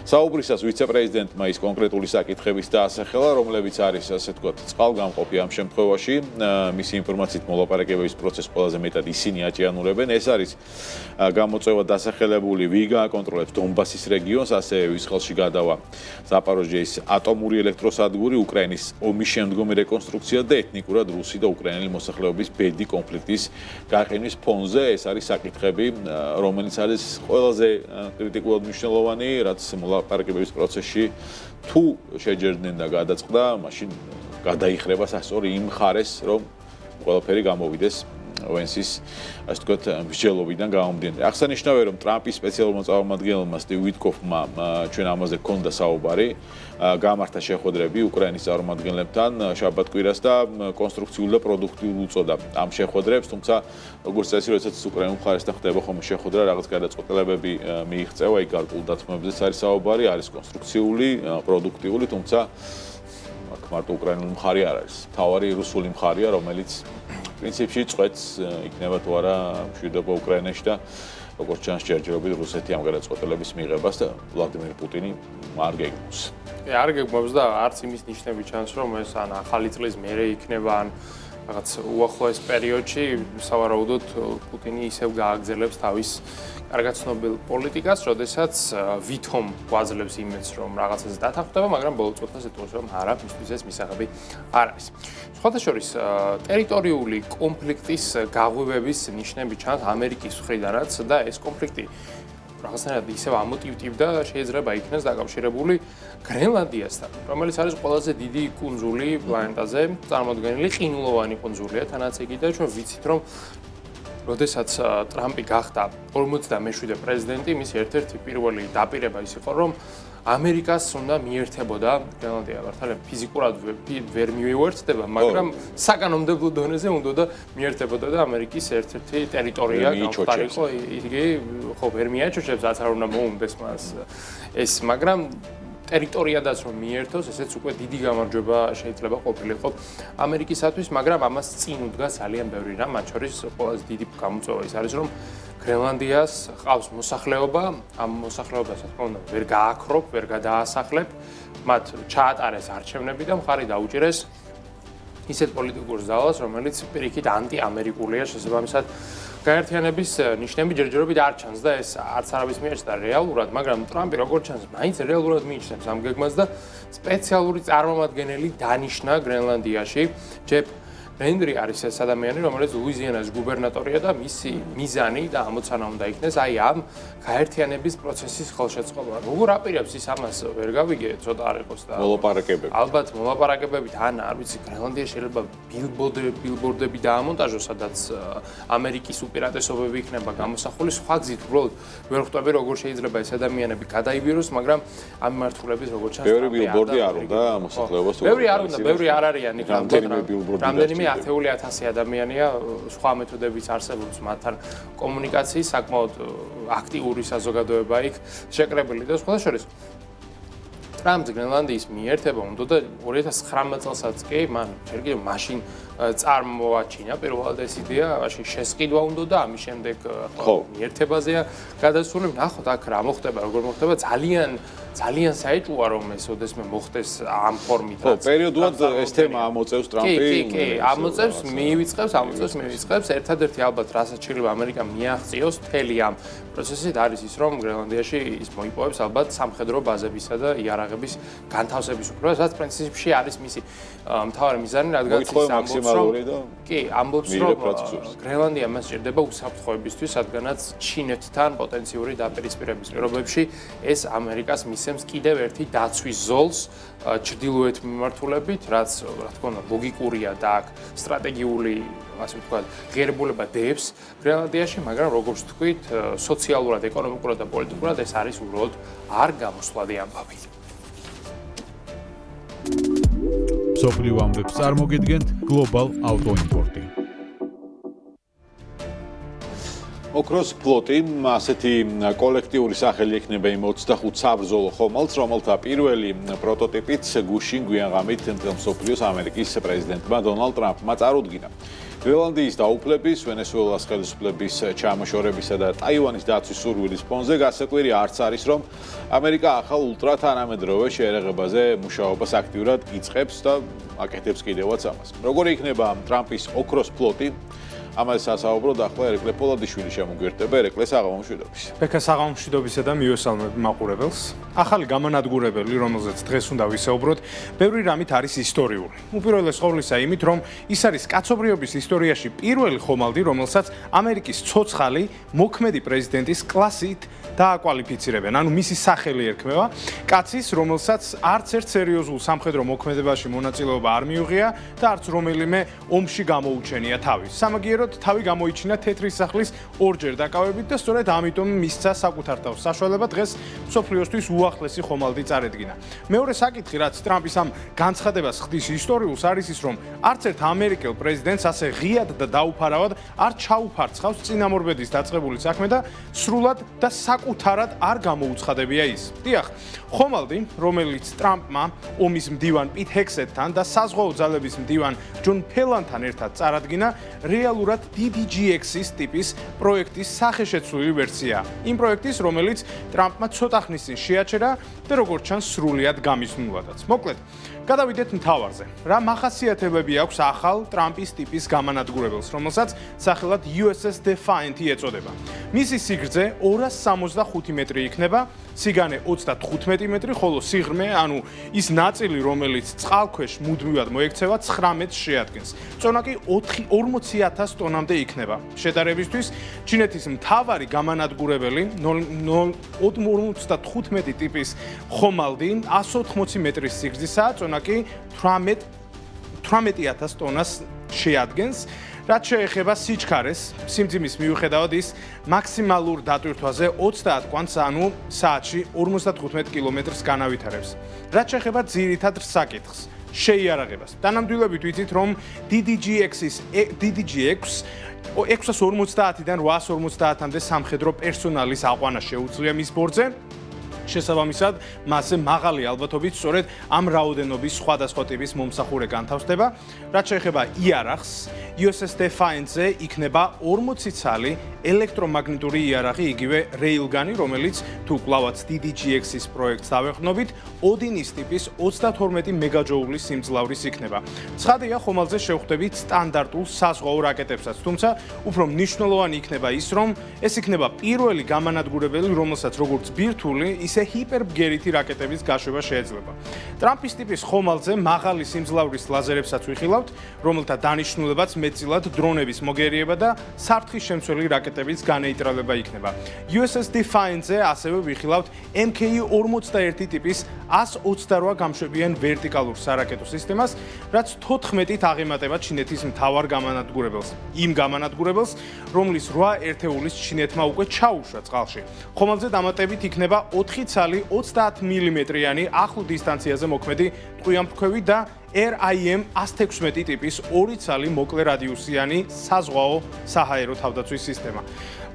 საუბრისას ვიცე-პრეზიდენტმა ის კონკრეტული საკითხების დაასახელა, რომლებიც არის, ასე ვთქვათ, წყალგამყოფი ამ შემთხვევაში, მისი ინფორმაციით მოლაპარაკების პროცესს ყველაზე მეტად ისინი აჭიანურებენ. ეს არის გამოწვევა დასახელებული, ვინ გააკონტროლებს დონბასის რეგიონს, ასევე ვის ხელში გადავა ზაპოროჟიეს ატომური ელექტროსადგური, უკრაინის ომის შემდგომი რეკონსტრუქცია და ეთნიკურად რუსი და უკრაინელი მოსახლეობის ბედი კონფლიქტის გაყენვის ფონზე. ეს არის საკითხები, რომელიც არის ყველაზე კრიტიკულად მნიშვნელოვანი, რაც მოლაპარაკების პროცესში თუ შეჯერდნენ და გადაწყდა, მაშინ გადაიხრება სასწორი იმ მხარეს, რომ ყველაფერი გამოვიდეს Vance-ის, ასე ვთქვათ, მსჯელობიდან გამომდინარე. აღსანიშნავია, რომ ტრამპის სპეციალურმა წარმომადგენელმა სტივ ვიტკოფმა ჩვენ ამაზე ჰქონდა საუბარი, გამართა შეხვედრები უკრაინის წარმომადგენლებთან შაბათ-კვირას და კონსტრუქციულ და პროდუქტიულ უწოდა ამ შეხვედრებს, თუმცა როგორც წესი, როდესაც უკრაინულ მხარესთან ხდება ხოლმე შეხვედრა, რაღაც გადაწყვეტილებები მიიღწევა, იქ გარკვეულ დათმობებზეც არის საუბარი, არის კონსტრუქციული, პროდუქტიული, თუმცა აქ მარტო უკრაინული მხარე არ არის. თავარი რუსული მხარეა, რომელიც პრინციპში წვეთს იქნება თუ არა მშვიდობა უკრაინაში და როგორც ჩანს ჯერჯერობით რუსეთი ამ გადაწყვეტილების მიღებას და ვლადიმერ პუტინი არ გეგმავს. არ გეგმავს და არც იმის ნიშნები ჩანს, რომ ეს ან ახალი წლის მერე იქნება, ან რაღაც უახლოეს პერიოდში სავარაუდოდ პუტინი ისევ გააგრძელებს თავის კარგად ცნობილ პოლიტიკას, როდესაც ვითომ გვაძლევს იმედს, რომ რაღაცაზე დათანხმდება, მაგრამ ბოლო წუთას ეტყვის, რომ არა, მისთვის ეს მისაღები არ არის. სხვათა შორის, ტერიტორიული კონფლიქტის გაღვივების ნიშნები ჩანს ამერიკის მხრიდანაც და ეს კონფლიქტი რაღაცნაირად ისევ ამოტივტივდა შეიძლება იქნას დაკავშირებული გრენლანდიასთან, რომელიც არის ყველაზე დიდი კუნძული პლანეტაზე, წარმოდგენილი ყინულოვანი კუნძულია თანაც იგი და ჩვენ ვიცით, რომ როდესაც ტრამპი გახდა 47 პრეზიდენტი, მის ერთ-ერთი პირველი დაპირება ის იყო, რომ ამერიკას უნდა მიერთებოდა გრენლანდია, მართალია ფიზიკურად ვერ მივეუერთდება, მაგრამ საკანონმდებლო დონეზე უნდა და მიერთებოდა და ამერიკის ერთ-ერთი ტერიტორია გამხდარიყო, იგი ხო ვერ მიაჩოჩებს, რაც არ უნდა მოუნდეს მას ეს, მაგრამ ტერიტორიადაც რომ მიერთოს, ესეც უკვე დიდი გამარჯვება შეიძლება ყოფილიყო ამერიკისათვის, მაგრამ ამას წინ უდგას ძალიან ბევრი რამ, მათ შორის ყველაზე დიდი გამოწვევა ის არის, რომ გრენლანდიას ყავს მოსახლეობა, ამ მოსახლეობას რა თქმა უნდა ვერ გააქრობ, ვერ გადაასახლებ, მათ ჩაატარეს არჩევნები და მხარი დაუჭირეს ისეთ პოლიტიკურ ზალას, რომელიც პირიქით ანტიამერიკულია, შესაბამისად გაერთიანების ნიშნები ჯერჯერობით არ ჩანს და ეს არც არავის მიეჭდა რეალურად, მაგრამ ტრამპი როგორც ჩანს, მაინც რეალურად მიიჩნევს ამ გეგმას და სპეციალური წარმომადგენელი დანიშნა გრენლანდიაში, ჯეფ რენდრი არის ეს ადამიანი, რომელიც ლუიზიანას გუბერნატორია და მისი მიზანი და ამოცანა უნდა იქნეს აი ამ გაერთიანების პროცესის ხელშეწყობა. როგორ აპირებს ის ამას ვერ გავიგე, ცოტა არ იყოს და მოლაპარაკებები. ალბათ მოლაპარაკებებით ან არ ვიცი, გრენლანდია შეიძლება ბილბორდები დაამონტაჟოს, სადაც ამერიკის უპირატესობები იქნება გამოსახული, სხვა გზით უბრალოდ ვერ ხვდები როგორ შეიძლება ეს ადამიანები გადაიბიროს, მაგრამ ამ მიმართულებით როგორ ჩანს ბევრი ბილბორდი არ უნდა მოსახლეობას ბევრი არ უნდა, ბევრი არ არიან იქ რამდენიმე ბილბორდი რამდენიმე 10,000 ადამიანია, სხვა მეთოდებიც არსებობს მათთან კომუნიკაციის, საკმაოდ აქტიური საზოგადოება იქ შეკრებილი და სხვა შორის ტრამპს გრენლანდიის მიერთება უნდა და 2019 წელსაც კი მან ჯერ კიდევ მაშინ წარმოაჩინა პირველად ეს იდეა, მაშინ შესყიდვა უნდა და ამის შემდეგ მიერთებაზეა გადასული. ნახოთ აქ რა მოხდება, როგორ მოხდება, ძალიან საეჭვოა რომ ეს ოდესმე მოხდეს ამ ფორმით. ხო, პერიოდულად ეს თემა ამოწევს ტრამპი. კი, ამოწევს, მივიწყებს. ერთადერთი ალბათ რასაც შეიძლება ამერიკამ მიაღწიოს მთელი ამ პროცესით არის ის, რომ გრენლანდიაში ის მოიპოვებს ალბათ სამხედრო ბაზებისა და იარაღების განთავსების უფლებას, რაც პრინციპში არის მისი მთავარი მიზანი, რადგან ის ამბობს, რომ გრენლანდია მას სჭირდება უსაფრთხოებისთვის, რადგანაც ჩინეთთან პოტენციური დაპირისპირების პირობებში ეს ამერიკას მისცემს კიდევ ერთი დაცვის ზოლს ჩრდილოეთ მიმართულებით, რაც რა თქმა უნდა ლოგიკურია და აქ სტრატეგიული ასე ვთქვათ, ღირებულება დებს გრენლანდიაში, მაგრამ როგორც ვთქვით, სოციალურად, ეკონომიკურად და პოლიტიკურად ეს არის უბრალოდ არ გამოსვლადი ამბავი. მსოფლიო ამბებს წარმოგიდგენთ Global Auto Import. ოქროს ფლოტი ასეთი კოლექტიური სახელი ექნება იმ 25 საბრძოლო ხომალდს, რომელთა პირველი პროტოტიპით გუშინ გვიანღამით მსოფლიოს ამერიკის პრეზიდენტმა დონალდ ტრამპმა წარუდგინა. გრენლანდიის დაუფლების, ვენესუელას ხელისუფლების ჩამოშორებისა და ტაივანის დაცვის სურვილის ფონზე გასაკვირი არც არის, რომ ამერიკა ახალ ულტრათანამედროვე შეერაღებაზე მუშაობას აქტიურად იწყებს და აკეთებს კიდევაც ამას. როგორი იქნება ტრამპის ოქროს ფლოტი? ამაზე სასაუბროდ ახლა ერეკლე პოლადიშვილი შემოგვიერთება ერეკლე საღამომშვიდობის. ბექა საღამომშვიდობისა და მივესალმებ მაყურებელს. ახალი გამანადგურებელი, რომელზეც დღეს უნდა ვისაუბროთ, ბევრი რამით არის ისტორიული. უპირველეს ყოვლისა იმით, რომ ის არის კაცობრიობის ისტორიაში პირველი ხომალდი, რომელსაც ამერიკის ცოცხალი მოქმედი პრეზიდენტის კლასით დააკვალიფიცირებენ. ანუ მისი სახელი ერქმევა კაცის, რომელსაც არც ერთ სერიოზულ სამხედრო მოქმედებაში მონაწილეობა არ მიუღია და არც რომელიმე ომში გამოუჩენია თავის. სამაგიეროდ თავი გამოიჩინა თეთრი სახლის ორჯერ დაკავებით და სწორედ ამიტომ მისცა საკუთარ თავს საშუალება დღეს მსოფლიოსთვის უახლესი ხომალდი წარედგინა. მეორე საკითხი, რაც ტრამპის ამ განცხადებას ხდის ისტორიულს, არის ის, რომ არც ერთ ამერიკელ პრეზიდენტს ასე ღიად და დაუფარავად არ ჩაუფარცხავს წინამორბედის დაწყებული საქმე და სრულად და საკუთარად არ გამოუცხადებია ის. დიახ, ხომალდი, რომელიც ტრამპმა ომის მდივან პიტ ჰექსეტთან და საზღვაო ძალების მდივან ჯონ ფელანთან ერთად წარადგინა, რეალურად DDGX-ის ტიპის პროექტის სახეშეცვლილი ვერსია. იმ პროექტის, რომელიც ტრამპმა ცოტა ხნის წინ შეაჩერა და როგორც ჩანს სრულიად გამიზნულადაც. მოკლედ, გადავიდეთ მთავარზე. რა მახასიათებლები აქვს ახალ ტრამპის ტიპის გამანადგურებელს, რომელსაც სახელად USS Defiant-ი ეწოდება. მისი სიგრძე 265 მეტრი იქნება, სიგანე 35 მეტრი, ხოლო სიღრმე, ანუ ის ნაწილი, რომელიც წყალქვეშ მუდმივად მოექცევა, 19 მეტრს შეადგენს. წონა კი 40,000 ტონამდე იქნება. შედარებისთვის, ჩინეთის მთავარი გამანადგურებელი 55 ტიპის ხომალდი 180 მეტრის სიგრძისაა, წონა კი 18,000 ტონას შეადგენს. რაც შეეხება სიჩქარეს, სიმძიმის მიუხედავად ის მაქსიმალურ დატვირთვაზე 30 კვანტს, ანუ საათში 55 კილომეტრს განავითარებს. რაც შეეხება ძირითად საკითხს, შეიარაღებას. თანამდებობით ვიცით, რომ DDGX 650-დან 850-მდე სამხედრო პერსონალის აყვანა შეუძლია მის ბორცვზე. შესაბამისად, მასზე მაღალი ალბათობით სწორედ ამ რაოდენობის სხვადასხვა ტიპის მომსახურე განთავსდება. რაც შეეხება იარაღს, USS Defiant-ზე იქნება 40 ცალი ელექტრომაგნიტური იარაღი, იგივე რეილგანი, რომელიც თუ კლავაც DDGX-ის პროექტს დავეყრდნობით, ოდინის ტიპის 32 მეგაჯოულის სიმძლავრის იქნება. ცხადია, ხომალდზე შევხვდებით სტანდარტულ საზღვაო რაკეტებსაც, თუმცა უფრო მნიშვნელოვანი იქნება ის, რომ ეს იქნება პირველი გამანადგურებელი, რომელსაც როგორც ბირთვული, ისე ისე ჰიპერბგერითი რაკეტების გაშვება შეიძლება. ტრამპის ტიპის ხომალდზე მაღალი სიმძლავრის ლაზერებსაც ვიხილავთ, რომელთა დანიშნულებაც მეტწილად დრონების მოგერიება და საფრთხის შემცველი რაკეტების განეიტრალება იქნება. USS Defiant-ზე ასევე ვიხილავთ MK-41 ტიპის 128 გამშვებიან ვერტიკალურ სარაკეტო სისტემას, რაც 14-ით აღემატება ჩინეთის მთავარ გამანადგურებელს. იმ გამანადგურებელს, რომლის 8 ერთეულის ჩინეთმა უკვე ჩაუშვა წყალში. ხომალდზე დამატებით იქნება 4 ცალი 30 მმ-იანი ახლო დისტანციაზე მოქმედი ტყვიამფრქვევი და RIM-116 ტიპის 2 ცალი მოკლე რადიუსიანი საზღვაო საჰაერო თავდაცვის სისტემა.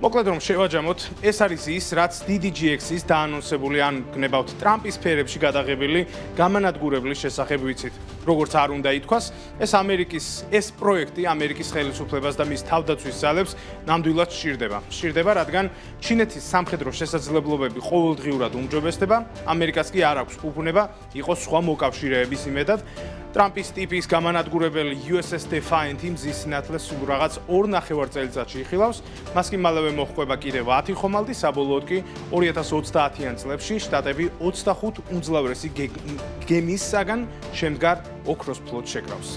მოკლედ რომ შევაჯამოთ, ეს არის ის, რაც DDGX-ის დაანონსებული ან გნებავთ ტრამპის სფერებში გადაღებილი გამანადგურებლის შესახებ ვიცით. როგორც არ უნდა ითქვას, ეს პროექტი ამერიკის ხელისუფლებას და მის თავდაცვის ძალებს ნამდვილად სჭირდება. სჭირდება, რადგან ჩინეთის სამხედრო შესაძლებლობები ყოველდღიურად უმჯობესდება, ამერიკას კი არ აქვს უფუნება იყოს სხვა მოკავშირეების იმედად. ტრამპის ტიპის გამანადგურებელი USS Defiant მზის სინათლეს სულ რაღაც 2.5 წელიწადში იხილავს, მას კი მალევე მოჰყვება კიდევ 10 ხომალდი, საბოლოოდ კი 2030-იან წლებში შტატები 25 უმძლავრესი გემისაგან შემდგარ ოქროს ფლოტს შეკრავს.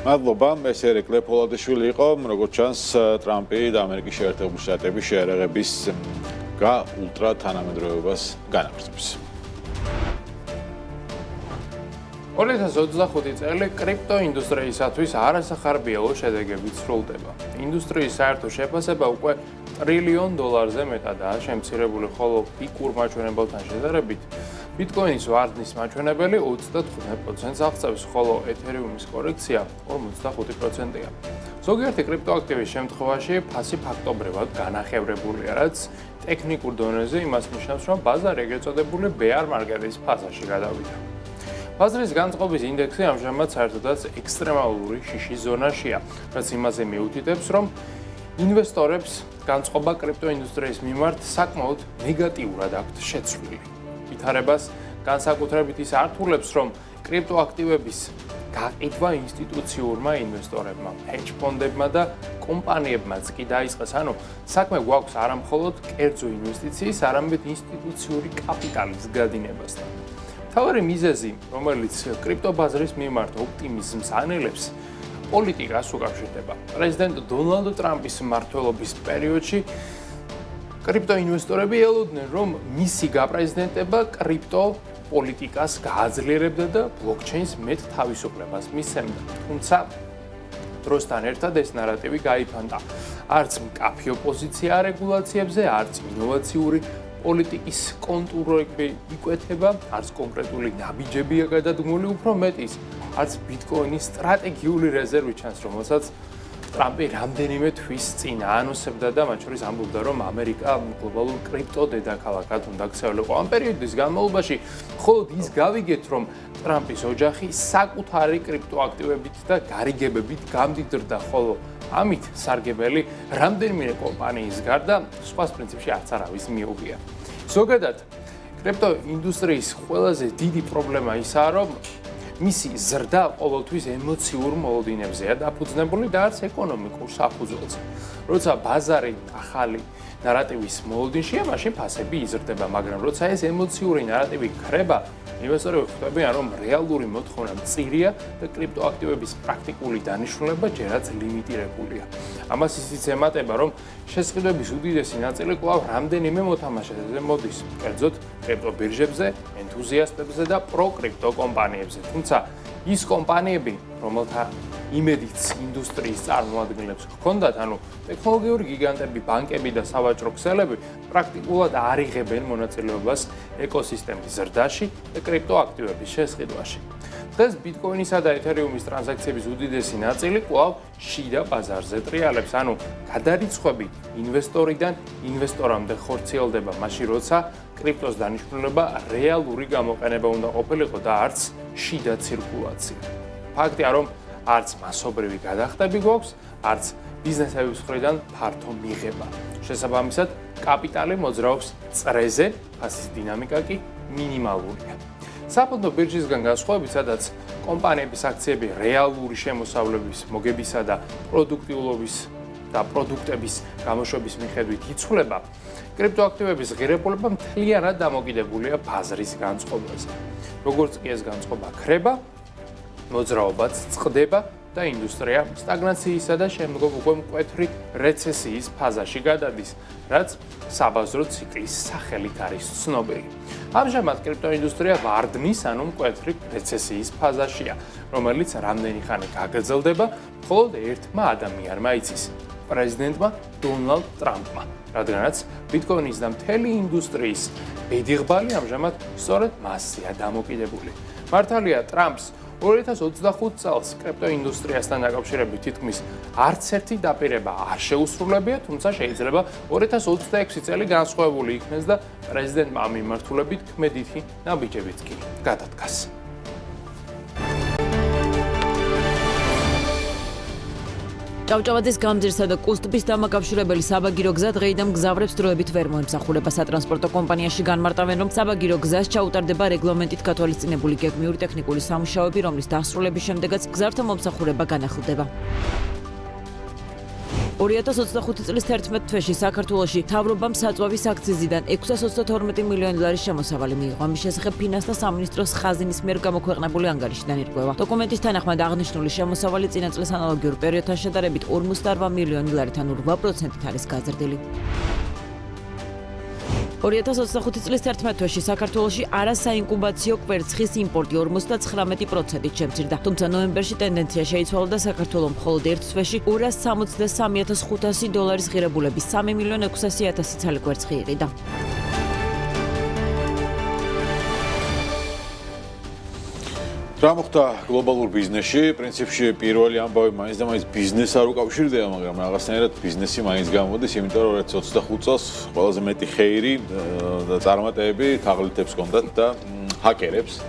მადლობა, ეს ერეკლე ფოლადიშვილი იყო, როგორც ჩანს, ტრამპი და ამერიკის შეერთებული შტატების შეერაღების გაულტრა თანამედროვეობას განაგრძობს. 2025 წელი კრიპტო ინდუსტრიისათვის არასახარბიელო შედეგებით სრულდება. ინდუსტრიის საერთო შეფასება უკვე $1 ტრილიონ მეტადაა შემცირებული, ხოლო პიკურ მაჩვენებელთან შედარებით ბიტკოინის ვარდნის მაჩვენებელი 35%-ს აღწევს, ხოლო ეთერიუმის კორექცია 55%-ია. ზოგიერთი კრიპტოაქტივის შემთხვევაში ფასი ფაქტობრივად განახევრებულია, რაც ტექნიკურ დონეზე იმას ნიშნავს, რომ ბაზარი ეგრეთ წოდებული bear market-ის ფაზაში გადავიდა. ბაზრის განწყობის ინდექსი ამჟამად საერთოდაც ექსტრემალური შიშის ზონაშია, რაც იმაზე მიუთითებს, რომ ინვესტორებს განწყობა კრიპტოინდუსტრიის მიმართ საკმაოდ ნეგატიურად აქვთ შეცვლილი. ვითარებას განსაკუთრებით ის ართულებს, რომ კრიპტოაქტივების გაყიდვა ინსტიტუციურმა ინვესტორებმა, ჰედჯ ფონდებმა და კომპანიებმაც კი დაიწყეს, ანუ საქმე გვაქვს არა მხოლოდ კერძო ინვესტიციის, არამედ ინსტიტუციური კაპიტალის გადინებასთან. მთავარი მიზეზი, რომელიც კრიპტობაზრის მიმართ ოპტიმიზმს ანელებს, პოლიტიკას უკავშირდება. პრეზიდენტ დონალდ ტრამპის მმართველობის პერიოდში კრიპტოინვესტორები ელოდნენ, რომ მისი გაპრეზიდენტება კრიპტო პოლიტიკას გააძლიერებდა და ბლოკჩეინს მეტ თავისუფლებას მისცემდა. თუმცა დროსთან ერთად ეს ნარატივი გაიფანტა. არც მკაფიო ოპოზიცია რეგულაციებზე, არც ინოვაციური პოლიტიკის კონტურები იკვეთება, არც კონკრეტული ნაბიჯებია გადადგმული, უფრო მეტის, არც ბიტკოინის სტრატეგიული რეზერვი ჩანს, რომელსაც ტრამპი რამდენიმე თვის წინ აანონსებდა და მათ შორის ამბობდა, რომ ამერიკა გლობალურ კრიპტო დედაქალაქად უნდა ქცეულიყო. ამ პერიოდის განმავლობაში მხოლოდ ის გავიგეთ, რომ ტრამპის ოჯახი საკუთარი კრიპტოაქტივებით და გარიგებებით გამდიდრდა, ხოლო ამით სარგებელი რამდენიმე კომპანიის გარდა სხვა პრინციპში არც არავის მიუღია. ზოგადად, კრიპტო ინდუსტრიის ყველაზე დიდი პრობლემა ისაა, რომ მისი ზრდა ყოველთვის ემოციურ მოლოდინებზეა დაფუძნებული და არც ეკონომიკურ საფუძველზე. როცა ბაზარი ახალი ნარატივის მოლოდინშია, მაშინ ფასები იზრდება, მაგრამ როცა ეს ემოციური ნარატივი ქრება, ინვესტორები ხვდებიან, რომ რეალური მოთხოვნა მწირია და კრიპტოაქტივების პრაქტიკული დანიშნულება ჯერაც ლიმიტირებულია. ამას ისიც ემატება, რომ შესყიდვების უდიდესი ნაწილი კვლავ რამდენიმე მოთამაშეზე მოდის, კერძოდ კრიპტობირჟებზე, ენთუზიასტებზე და პროკრიპტო კომპანიებზე. თუმცა ის კომპანიები, რომელთა იმედიც ინდუსტრიის წარმოადგენლებს ჰქონდათ, ანუ ტექნოლოგიური გიგანტები, ბანკები და სავაჭრო ქსელები, პრაქტიკულად არ იღებენ მონაწილეობას ეკოსისტემის ზრდაში და კრიპტოაქტივების შესყიდვაში. დღეს ბიტკოინისა და ეთერიუმის ტრანზაქციების უდიდესი ნაწილი კვლავ შიდა ბაზარზე ტრიალებს, ანუ გადარიცხვები ინვესტორიდან ინვესტორამდე ხორციელდება მაშინ, როცა კრიპტოს დანიშნულება რეალური გამოყენება უნდა ყოფილიყო და არც შიდა ცირკულაცია. ფაქტია, რომ არც მასობრივი გადახდები გვაქვს, არც ბიზნესების მხრიდან ფართო მიღება. შესაბამისად, კაპიტალი მოძრაობს წრეზე, ფასის დინამიკა კი მინიმალურია. საფონდო ბირჟისგან განსხვავებით, სადაც კომპანიების აქციები რეალური შემოსავლების, მოგებისა და პროდუქტიულობის და პროდუქტების გამოშვების მიხედვით იცვლება, კრიპტოაქტივების ღირებულება მთლიანად დამოკიდებულია ბაზრის განწყობაზე. როგორც კი ეს განწყობა ქრება, მოძრაობაც წყდება და ინდუსტრია სტაგნაციისა და შემდგომ უკვე მკვეთრი რეცესიის ფაზაში გადადის, რაც საბაზრო ციკლის სახელით არის ცნობილი. ამჟამად კრიპტოინდუსტრია ვარდნის, ანუ მკვეთრი რეცესიის ფაზაშია, რომელიც რამდენი ხანი გაგრძელდება, მხოლოდ ერთმა ადამიანმა იცის, პრეზიდენტმა დონალდ ტრამპმა, რადგანაც ბიტკოინის და მთელი ინდუსტრიის ბედიღბალი ამჟამად სწორედ მასზეა დამოკიდებული. მართალია, ტრამპს 2025 წელს კრიპტოინდუსტრიასთან დაკავშირებით თითქმის არც ერთი დაპირება არ შეუსრულებია, თუმცა შეიძლება 2026 წელი განსხვავებული იქნეს და პრეზიდენტმა ამ მიმართულებით ქმედითი ნაბიჯებიც კი გადადგას. ჭავჭავაძის გამზირსა და კუსტბის დამაკავშირებელი საბაგირო გზა დღეიდან მგზავრებს დროებით ვერ მოემსახურება. სატრანსპორტო კომპანიაში განმარტავენ, რომ საბაგირო გზას ჩაუტარდება რეგლამენტით გათვალისწინებული გეგმიური ტექნიკური სამუშაოები, რომლის დასრულების შემდეგაც გზართა მომსახურება განახლდება. 2025 წლის 11 თვეში საქართველოში მთავრობამ საწვავის აქციზიდან 632 მილიონი ლარის შემოსავალი მიიღო. ამის შესახებ ფინანსთა სამინისტროს ხაზინის მიერ გამოქვეყნებული ანგარიშიდან ირკვევა. დოკუმენტის თანახმად აღნიშნული შემოსავალი წინა წლის ანალოგიურ პერიოდთან შედარებით 48 მილიონი ლარით, ანუ 8%-ით არის გაზრდილი. 2025 წლის 11 თვეში საქართველოში არასაინკუბაციო კვერცხის იმპორტი 59%-ით შემცირდა, თუმცა ნოემბერში ტენდენცია შეიცვალა და საქართველო მხოლოდ ერთ თვეში $263,500 ღირებულების 3,600,000 ცალი კვერცხი იყიდა. რა მოხდა გლობალურ ბიზნესში? პრინციპში პირველი ამბავი მაინც და მაინც ბიზნესს არ უკავშირდება, მაგრამ რაღაცნაირად ბიზნესი მაინც გამოდის, იმიტომ რომ 2025 წელს ყველაზე მეტი ხეირი და წარმატებები თაღლითებს ჰქონდათ და ჰაკერებს,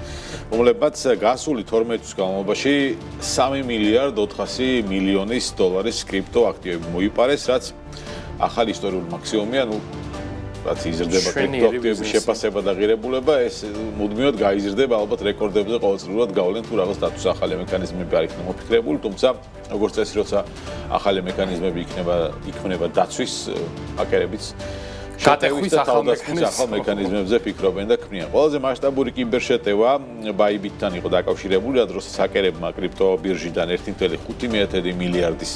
რომლებმაც გასული 12 თვის განმავლობაში 3 მილიარდ 400 მილიონის დოლარის კრიპტო აქტივები მოიპარეს, რაც ახალი ისტორიული მაქსიმუმია, რაც იზრდება კრიპტოაქტივების შეფასება და ღირებულება, ეს მუდმივად გაიზრდება, ალბათ რეკორდებზე ყოველწლიურად გავლენ თუ რაღაც დაცვის ახალი მექანიზმები არ იქნება მოფიქრებული, თუმცა როგორც წესი, როცა ახალი მექანიზმები იქმნება დაცვის, ჰაკერებიც გატეხვის ახალ მექანიზმებზე ფიქრობენ და ქმნიან. ყველაზე მასშტაბური კიბერშეტევა ბაიბიტთან იყო დაკავშირებული, რადგან ჰაკერებმა კრიპტო ბირჟიდან 1.5 მილიარდის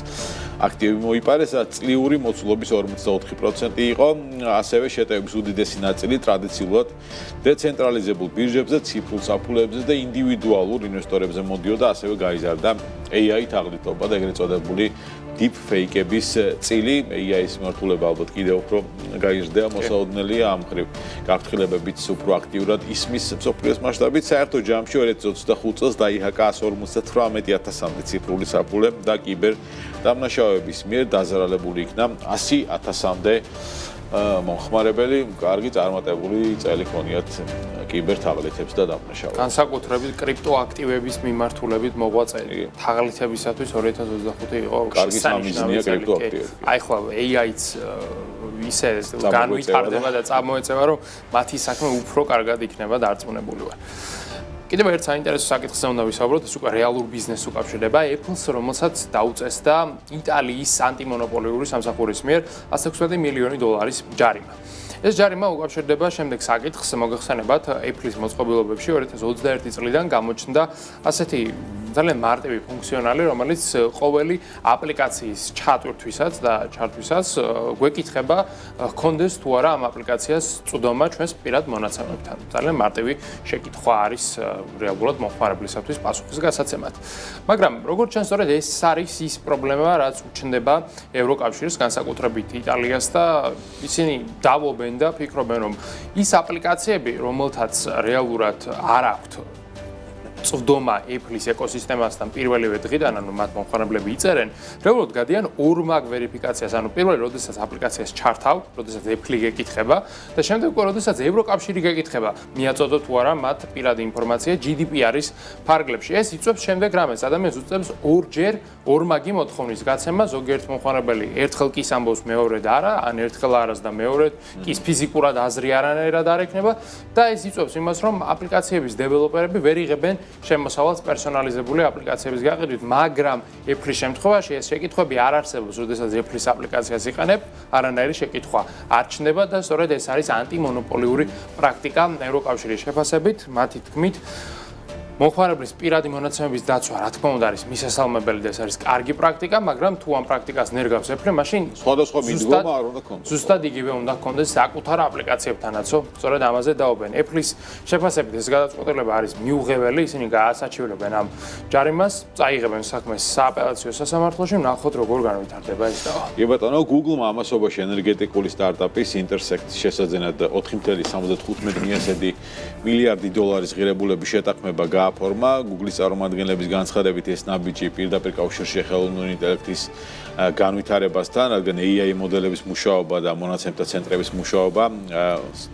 აქტივები მოიპარეს, წლიური მოცულობის 54% იყო, ასევე შეტევების უდიდესი ნაწილი ტრადიციულად დეცენტრალიზებულ ბირჟებზე, ციფრულ საფულებზე და ინდივიდუალურ ინვესტორებზე მოდიოდა, ასევე გაიზარდა AI თაღლითობა და ეგრეთ წოდებული deep fake-ების წილი, AI-ის მიმართულება ალბათ კიდევ უფრო გაიზრდება, მოსაოდნელია ამ ხრივ გაფრთხილებებით უფრო აქტიურად ისმის მსოფლიოს მასშტაბით. საერთო ჯამში 2025 წელს დაიჰაკა 158,000-მდე ციფრული საფულე და კიბერ დამნაშავეების მიერ დაზარალებული იქნა 100,000-მდე მომხმარებელი. კარგი წარმატებული წელი ქონიათ კიბერთაღლითებს და დამნაშავეებს. განსაკუთრებით კრიპტოაქტივების მიმართულებით მოღვაწეები. თაღლითებისათვის 2025 იყო კარგი სამიზნეა კრიპტოაქტივები. აი ხო AI-ც ისე განვითარდება და წამოეწევა, რომ მათი საქმე უფრო კარგად იქნება დარწმუნებული ვარ. კიდევ ერთ საინტერესო საკითხზე უნდა ვისაუბროთ, ეს უკვე რეალურ ბიზნესს უკავშირდება Apple-ს, რომელსაც დაუწესდა იტალიის ანტიმონოპოლიური სამსახურის მიერ 116 მილიონი დოლარის ჯარიმა. ეს ჯარიმა უკავშირდება შემდეგ საკითხს, მოგეხსენებათ, Apple-ის მოწყობილობებში 2021 წლიდან გამოჩნდა ასეთი ძალიან მარტივი ფუნქციონალი, რომელიც ყოველი აპლიკაციის ჩატვირთვისაც და ჩართვისაც გვეკითხება, გქონდეს თუ არა ამ აპლიკაციას წვდომა ჩვენს პირად მონაცემებთან. ძალიან მარტივი შეკითხვა არის რეალურად მომხმარებლისათვის პასუხის გასაცემად. მაგრამ როგორც ჩანს, სწორედ ეს არის ის პრობლემა, რაც უჩნდება ევროკავშირს, განსაკუთრებით იტალიას და ისინი დავობენ და ფიქრობენ, რომ ის აპლიკაციები, რომელთაც რეალურად არ აქვთ წვდომა Apple-ის ეკოსისტემასთან პირველივე დღიდან, ანუ მათ მომხმარებლები იწერენ, რეალურად გადიან ორმაგ ვერიფიკაციას, ანუ პირველი, როდესაც აპლიკაციას ჩართავ, როდესაც Apple გეკითხება და შემდეგ უკვე, როდესაც ევროკავშირი გეკითხება, მიაწოდოთ თუ არა მათ პირადი ინფორმაცია GDPR-ის ფარგლებში. ეს იწვევს შემდეგ რამეს, ადამიანს უწევს ორჯერ ორმაგი მოთხოვნის გაცემა, ზოგიერთ მომხმარებელი ერთხელ კის ამბობს, მეორედ არა, ან ერთხელ არას და მეორედ კის ფიზიკურად აზრი არანაირად არ ექნება და ეს იწვევს იმას, რომ აპლიკაციების დეველოპერები ვერ იღებენ შემოსავალს პერსონალიზებული აპლიკაციების გაყიდვით, მაგრამ Apple-ის შემთხვევაში ეს შეკითხვები არ არსებობს, როდესაც Apple-ის აპლიკაციას იყენებ, არანაირი შეკითხვა არ ჩნდება და სწორედ ეს არის ანტიმონოპოლიური პრაქტიკა ევროკავშირის შეფასებით, მათი თქმით მოხმარებლის პირადი მონაცემების დაცვა, რა თქმა უნდა, არის მისასალმებელი და ეს არის კარგი პრაქტიკა, მაგრამ თუ ამ პრაქტიკას ნერგავს Apple, მაშინ სხვადასხვა მიდგომა არ უნდა ქონდეს. ზუსტად იგივე უნდა ქონდეს საკუთარ აპლიკაციებთანაცო, სწორედ ამაზე დაობენ. Apple-ის შეფასებით ეს გადაწყვეტილება არის მიუღებელი, ისინი გაასაჩივრებენ ამ ჯარიმას, წაიღებენ საქმეს სააპელაციო სასამართლოში, ვნახოთ როგორ განვითარდება ეს დავა. კი ბატონო, Google-მა ამასობაში ენერგეტიკული სტარტაპის Intersect-ის შესაძენად 4.75 მილიარდი დოლარის ღირებულების შეთანხმება გააფორმა. Google-ის წარმომადგენლების განცხადებით ეს ნაბიჯი პირდაპირ კავშირში ხელოვნური ინტელექტის განვითარებასთან, რადგან AI მოდელების მუშაობა და მონაცემთა ცენტრების მუშაობა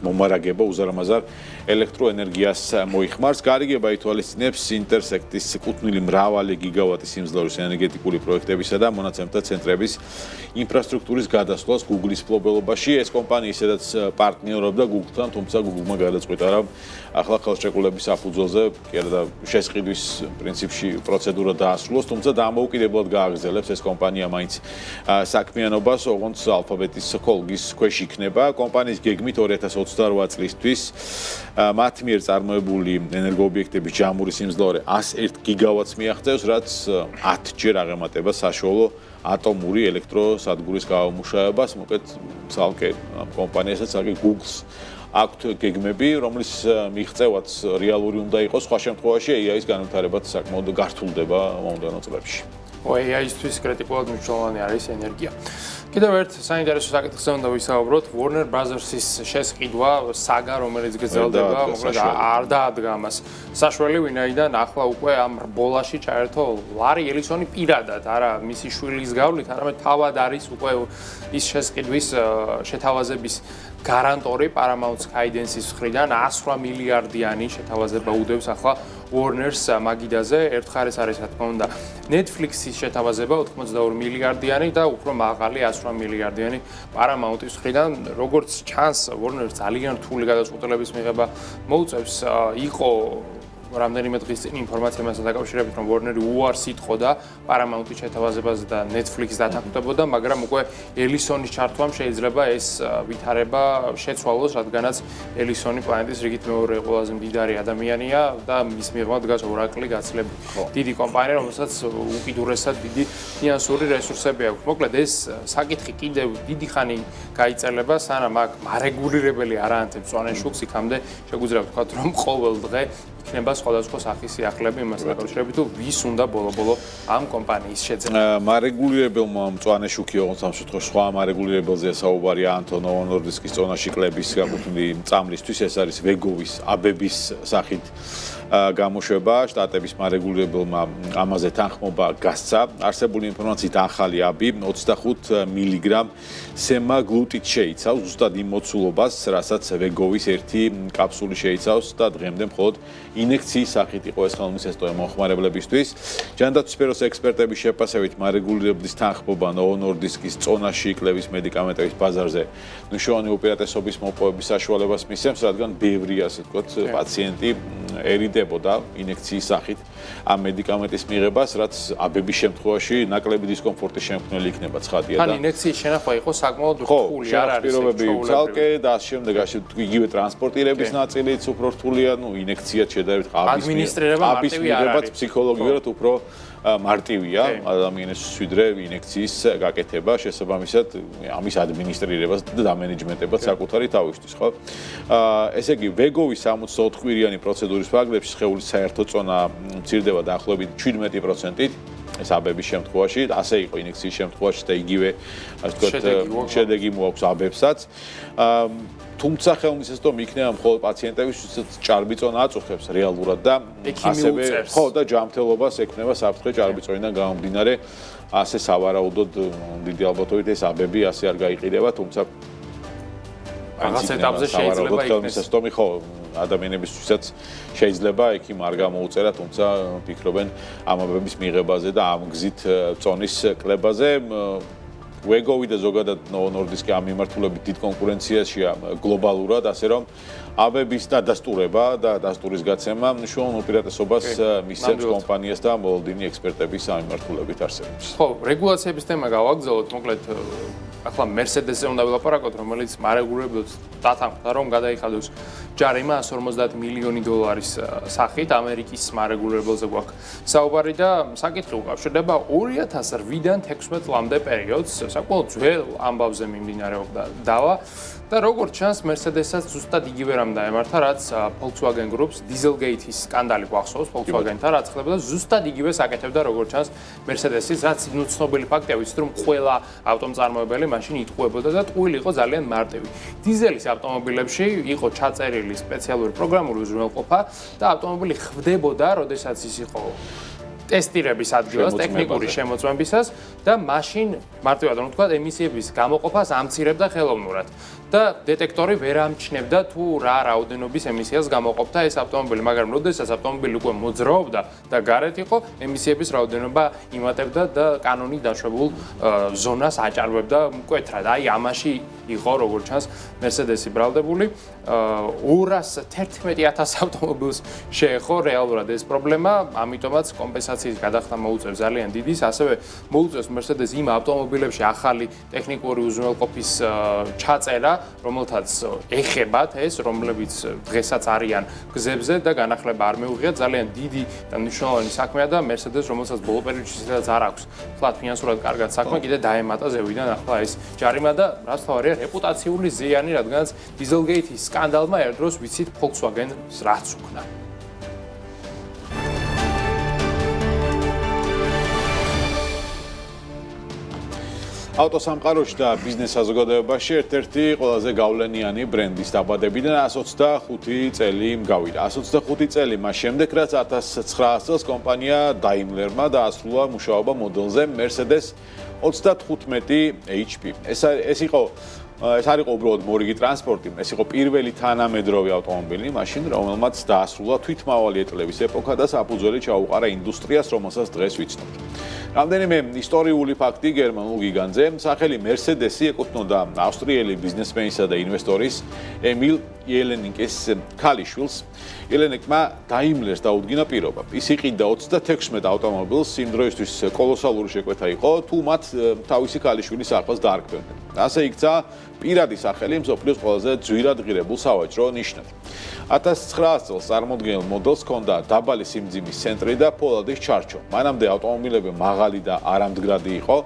მომარაგება უზარმაზარ ელექტროენერგიას მოიხმარს. გარიგება ითვალისწინებს Intersect-ის კუთვნილი მრავალი გიგავატის სიმძლავრის ენერგეტიკული პროექტებისა და მონაცემთა ცენტრების ინფრასტრუქტურის გადასვლას Google-ის მფლობელობაში. ეს კომპანია ისედაც პარტნიორობდა Google-თან, თუმცა Google-მა გადაწყვიტა, რომ ახლა ხელშეკრულების საფუძველზე კი არა და შესყიდვის პრინციპში პროცედურა დაასრულოს, თუმცა დამოუკიდებლად გააგრძელებს ეს კომპანია მაინც საქმიანობას, ოღონდ ალფაბეტის კოლგის ქვეშ იქნება. კომპანიის გეგმით 2028 წლისთვის მათ მიერ წარმოებული ენერგოობიექტების ჯამური სიმძლავრე 101 გიგავატს მიაღწევს, რაც 10-ჯერ აღემატება საშუალო ატომური ელექტროსადგურის გამომუშავებას. მოკლედ, ცალკე ამ კომპანიასაც, ცალკე Google-ს აქვთ გეგმები, რომლის მიღწევაც რეალური უნდა იყოს, სხვა შემთხვევაში AI-ის განვითარებაც საკმაოდ გართულდება მომდევნო წლებში. AI-ისთვის კრიტიკულად მნიშვნელოვანი არის ენერგია. კიდევ ერთ საინტერესო საკითხზე უნდა ვისაუბროთ, Warner Bros-ის შესყიდვა, საგა, რომელიც გრძელდება, მოკლედ არ დაადგა ამას საშველი, ვინაიდან ახლა უკვე ამ რბოლაში ჩაერთო ლარი ელისონი პირადად, არა მისი შვილის გავლით, არამედ თავად არის უკვე ის შესყიდვის შეთავაზების გარანტორი Paramount Skydance-ის მხრიდან 108 მილიარდიანი შეთავაზება უდევს ახლა Warner-ს მაგიდაზე. ერთხარეს არის, რა თქმა უნდა, Netflix-ის შეთავაზება 82 მილიარდიანი და უფრო მაღალი 108 მილიარდიანი Paramount-ის მხრიდან. როგორც ჩანს, Warner ძალიან რთული გადაწყვეტილების მიღება მოუწევს. იყო რამდენიმე დღის წინ ინფორმაცია მასთან დაკავშირებით, რომ Warner-ი უარს იტყოდა Paramount-ის შეთავაზებაზე და Netflix-ს დათანხმდებოდა, მაგრამ უკვე ელისონის ჩართვამ შეიძლება ეს ვითარება შეცვალოს, რადგანაც ელისონი პლანეტის რიგით მეორე ყველაზე მდიდარი ადამიანია და მის მიღმა დგას Oracle გაცილებით დიდი კომპანია, რომელსაც უკიდურესად დიდი ფინანსური რესურსები აქვს. მოკლედ, ეს საკითხი კიდევ დიდი ხანი გაიწელება, სანამ აქ მარეგულირებელი არ აანთებს მწვანე შუქს, იქამდე შეგვიძლია ვთქვათ, რომ ყოველ დღე იქნება სხვადასხვა სახის სიახლეები იმასთან დაკავშირებით, თუ ვის უნდა ბოლო-ბოლო ამ კომპანიის შეძენა. მარეგულირებელმა მწვანე შუქი, ოღონდ ამ შემთხვევაში სხვა მარეგულირებელზეა საუბარი ანტონ ნოვონორდისკის წონაში კლების გაკუთვნილი წამლისთვის, ეს არის ვეგოვის აბების სახით გამოშვება. შტატების მარეგულირებელმა ამაზე თანხმობა გასცა. არსებული ინფორმაციით ახალი აბი 25 მილიგრამ სემაგლუტით შეიცავს, ზუსტად იმ მოცულობას, რასაც ვეგოვის ერთი კაფსული შეიცავს და დღემდე მხოლოდ ინექციის სახით იყო ეს ხელმისაწვდომი მომხმარებლებისთვის. ჯანდაცვის სფეროს ექსპერტების შეფასებით მარეგულირებლის თანხმობა ნოვონორდისკის წონაში კლების მედიკამენტების ბაზარზე მნიშვნელოვანი უპირატესობის მოპოვების საშუალებას მისცემს, რადგან ბევრი, ასე ვთქვათ, პაციენტი ერიდებოდა ინექციის სახით ამ მედიკამენტის მიღებას, რაც აბების შემთხვევაში ნაკლები დისკომფორტის შემქმნელი იქნება, ცხადია და ან ინექციის შენახვა იყო საკმაოდ რთული, არ არის პირობები ცალკე და ამ შემდეგ იგივე ტრანსპორტირების ნაწილიც უფრო რთულია, ინექცია შედარებით ადმინისტრირება მარტივი არ არის. ფსიქოლოგიურად უფრო მარტივია ადამიანის ვიდრე ინექციის გაკეთება, შესაბამისად ამის ადმინისტრირებას და დამენეჯმენტებას საკუთარი თავისთვის, ხო? ესე იგი, ვეგოვის 64 კვირიანი პროცედურის ფარგლებში სხეულის საერთო წონა მცირდება დაახლოებით 17%-ით. ეს აბების შემთხვევაში, ასე იყო ინექციის შემთხვევაში და იგივე, ასე ვთქვათ, შედეგი მოაქვს აბებსაც. თუმცა ხელმისაწვდომი იქნება მხოლოდ პაციენტებისთვის, ჭარბი წონა აწუხებს რეალურად და ასევე ხო და ჯანმრთელობას ექნება საფრთხე ჭარბი წონიდან გამომდინარე, ასე სავარაუდოდ დიდი ალბათობით ეს აბები ასე არ გაიყიდება, თუმცა რაღაც ეტაპზე შეიძლება ხელმისაწვდომი ხო ადამიანებისთვისაც შეიძლება იქ იმ არ გამოუწერა, თუმცა ფიქრობენ ამ აბების მიღებაზე და ამ გზით წონის კლებაზე. ვეგოვი და ზოგადად ნოვონორდისკი ამ მიმართულებით დიდ კონკურენციაშია გლობალურად, ასე რომ აბების დადასტურება და დასტურის გაცემა მნიშვნელოვან უპირატესობას მისცემს კომპანიას და მოლოდინი ექსპერტების სამმართველობით არსებობს. ხო, რეგულაციების თემა გავაგზავნოთ, მოკლედ ახლა Mercedes-ზე უნდა ვილაპარაკოთ, რომელიც მარეგულირებულად დათანხმდა, რომ გადაიხადოს ჯარიმა 150 მილიონი დოლარის სახით ამერიკის მარეგულირებელზე გვაქვს საუბარი და საკითხი უკავშირდება 2008-დან 16 წლამდე პერიოდს, საკმაოდ ძველ ამბავზე მიმდინარეობდა დავა და როგორც ჩანს Mercedes-საც ზუსტად იგივე რამ დაემართა, რაც Volkswagen Group-ს Dieselgate-ის სკანდალი გვახსოვს Volkswagen-თან, რაც ხდებოდა ზუსტად იგივე საკეთებდა როგორც ჩანს Mercedes-ის, რაც ცნობილი ფაქტია, ვიცით რომ ყველა ავტომწარმოებელი მაშინ იტყუებოდა და ტყუილი იყო ძალიან მარტივი. დიზელის ავტომობილებში იყო ჩაწერილი სპეციალური პროგრამული უზრუნველყოფა და ავტომობილი ხვდებოდა, როდესაც ის იყო ტესტირების ადგილას, ტექნიკური შემოწმებისას და მაშინ მარტივად რომ ვთქვა, ემისიების გამოყოფას ამცირებდა ხელოვნურად. და დეტექტორი ვერ ამჩნევდა თუ რა რაოდენობის ემისიას გამოყოფდა ეს ავტომობილი, მაგრამ როდესაც ავტომობილი უკვე მოძრაობდა და გარეთ იყო, ემისიების რაოდენობა იმატებდა და კანონით დაშვებულ ზონას აჭარბებდა მკვეთრად. აი ამაში იყო როგორც ჩანს Mercedes-ი ბრალდებული. 211,000 ავტომობილს შეეხო რეალურად ეს პრობლემა, ამიტომაც კომპენსაციის გადახდა მოუწევს ძალიან დიდის, ასევე მოუწევს Mercedes იმ ავტომობილებში ახალი ტექნიკური უზრუნველყოფის ჩაწერა, რომელთაც ეხებათ ეს, რომლებიც დღესაც არიან გზებზე და განახლება არ მეუღიათ, ძალიან დიდი და მნიშვნელოვანი საქმეა და Mercedes, რომელსაც ბოლო პერიოდში ისედაც არ აქვს ფლად ფინანსურად კარგად საქმე, კიდე დაემატა ზევიდან ახლა ეს ჯარიმა და რაც თავარია რეპუტაციული ზიანი, რადგანაც Dieselgate-ის სკანდალმა ერთდროს ვიცით Volkswagen-ს რაც უკნა. ავტოსამყაროში და ბიზნეს საზოგადოებაში ერთ-ერთი ყველაზე გავლენიანი ბრენდის დაბადებიდან 125 წელი გავიდა. 125 წელი მას შემდეგ, რაც 1900 წელს კომპანია Daimler-მა დაასრულა მუშაობა მოდელზე Mercedes 35 HP. ეს არ იყო უბრალოდ მორიგი ტრანსპორტი, ეს იყო პირველი თანამედროვე ავტომობილი, მაშინ რომელმაც დაასრულა თვითმავალი ეტლების ეპოქა და საფუძველი ჩაუყარა ინდუსტრიას, რომელსაც დღეს ვიცნობთ. რამდენიმე ისტორიული ფაქტი გერმანულ გიგანტზე, სახელი Mercedes-ი ეკუთვნოდა ავსტრიელი ბიზნესმენისა და ინვესტორის ემილ იელენიკეს ქალიშვილს. იელენიკმა Daimler-ს დაუდგინა პირობა. ის იყიდა 36 ავტომობილს, იმ დროისთვის კოლოსალური შეკვეთა იყო, თუ მათ თავისი ქალიშვილის სახელს დაარქმევდნენ. ასე იქცა პირადი სახელი მსოფლიოს ყველაზე ძვირად ღირებულ სავაჭრო ნიშნად. 1900 წელს წარმოდგენილ მოდელს ჰქონდა დაბალი სიმძიმის ცენტრი და ფოლადის ჩარჩო. მანამდე ავტომობილები მაღალი და არამდგრადი იყო.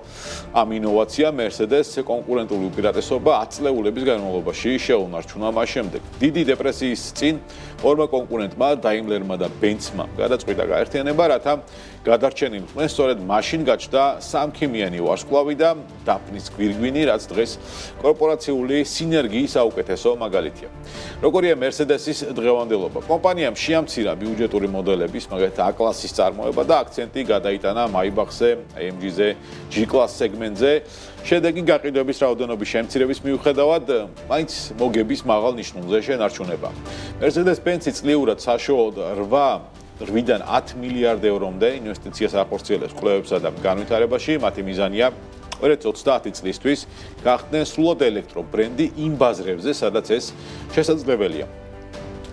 ამ ინოვაცია Mercedes-ს კონკურენტული უპირატესობა 10 წლეულების განმავლობაში შეუნარჩუნა მას შემდეგ. დიდი დეპრესიის წინ ორმა კონკურენტმა, Daimler-მა და Benz-მა გადაწყვიტა გაერთიანება, რათა გადარჩენილყვნენ სწორედ მაშინ გაჩნდა სამქიმიანი ვარსკვლავი და დაფნის გვირგვინი, რაც დღეს კორპორაციული სინერგიის საუკეთესო მაგალითია. როგორია Mercedes-ის დღევანდელობა? კომპანიამ შეამცირა ბიუჯეტური მოდელების, მაგალითად A-კლასის წარმოება და აქცენტი გადაიტანა Maybach-ზე, AMG-ზე, G-კლას სეგმენტზე. შედეგი გაყიდვების რაოდენობის შემცირების მიუხედავად, მაინც მოგების მაღალ ნიშნულზე შენარჩუნება. Mercedes-Benz-ი წლიურად საშუალოდ 8-დან 10 მილიარდ ევრომდე ინვესტიციას ახორციელებს კვლევებსა და განვითარებაში. მათი მიზანია 2030 წლისთვის გახდნენ სრულად ელექტრო ბრენდი იმ ბაზრებზე, სადაც ეს შესაძლებელია.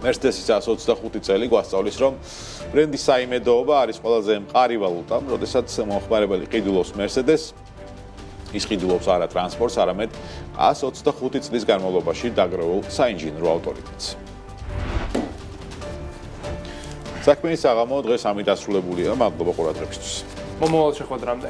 Mercedes-ის 125 წელი გვასწავლის, რომ ბრენდის საიმედოობა არის ყველაზე მყარი ვალუტა, როდესაც მომხმარებელი ყიდულობს Mercedes, ის ყიდულობს არა ტრანსპორტს, არამედ 125 წლის განმავლობაში დაგროვილ საინჟინრო ავტორიტეტს. საქმეის საღამო დღეს ამით ასრულებულია. მადლობა ყურადღებისთვის. მომავალ შეხვედრამდე.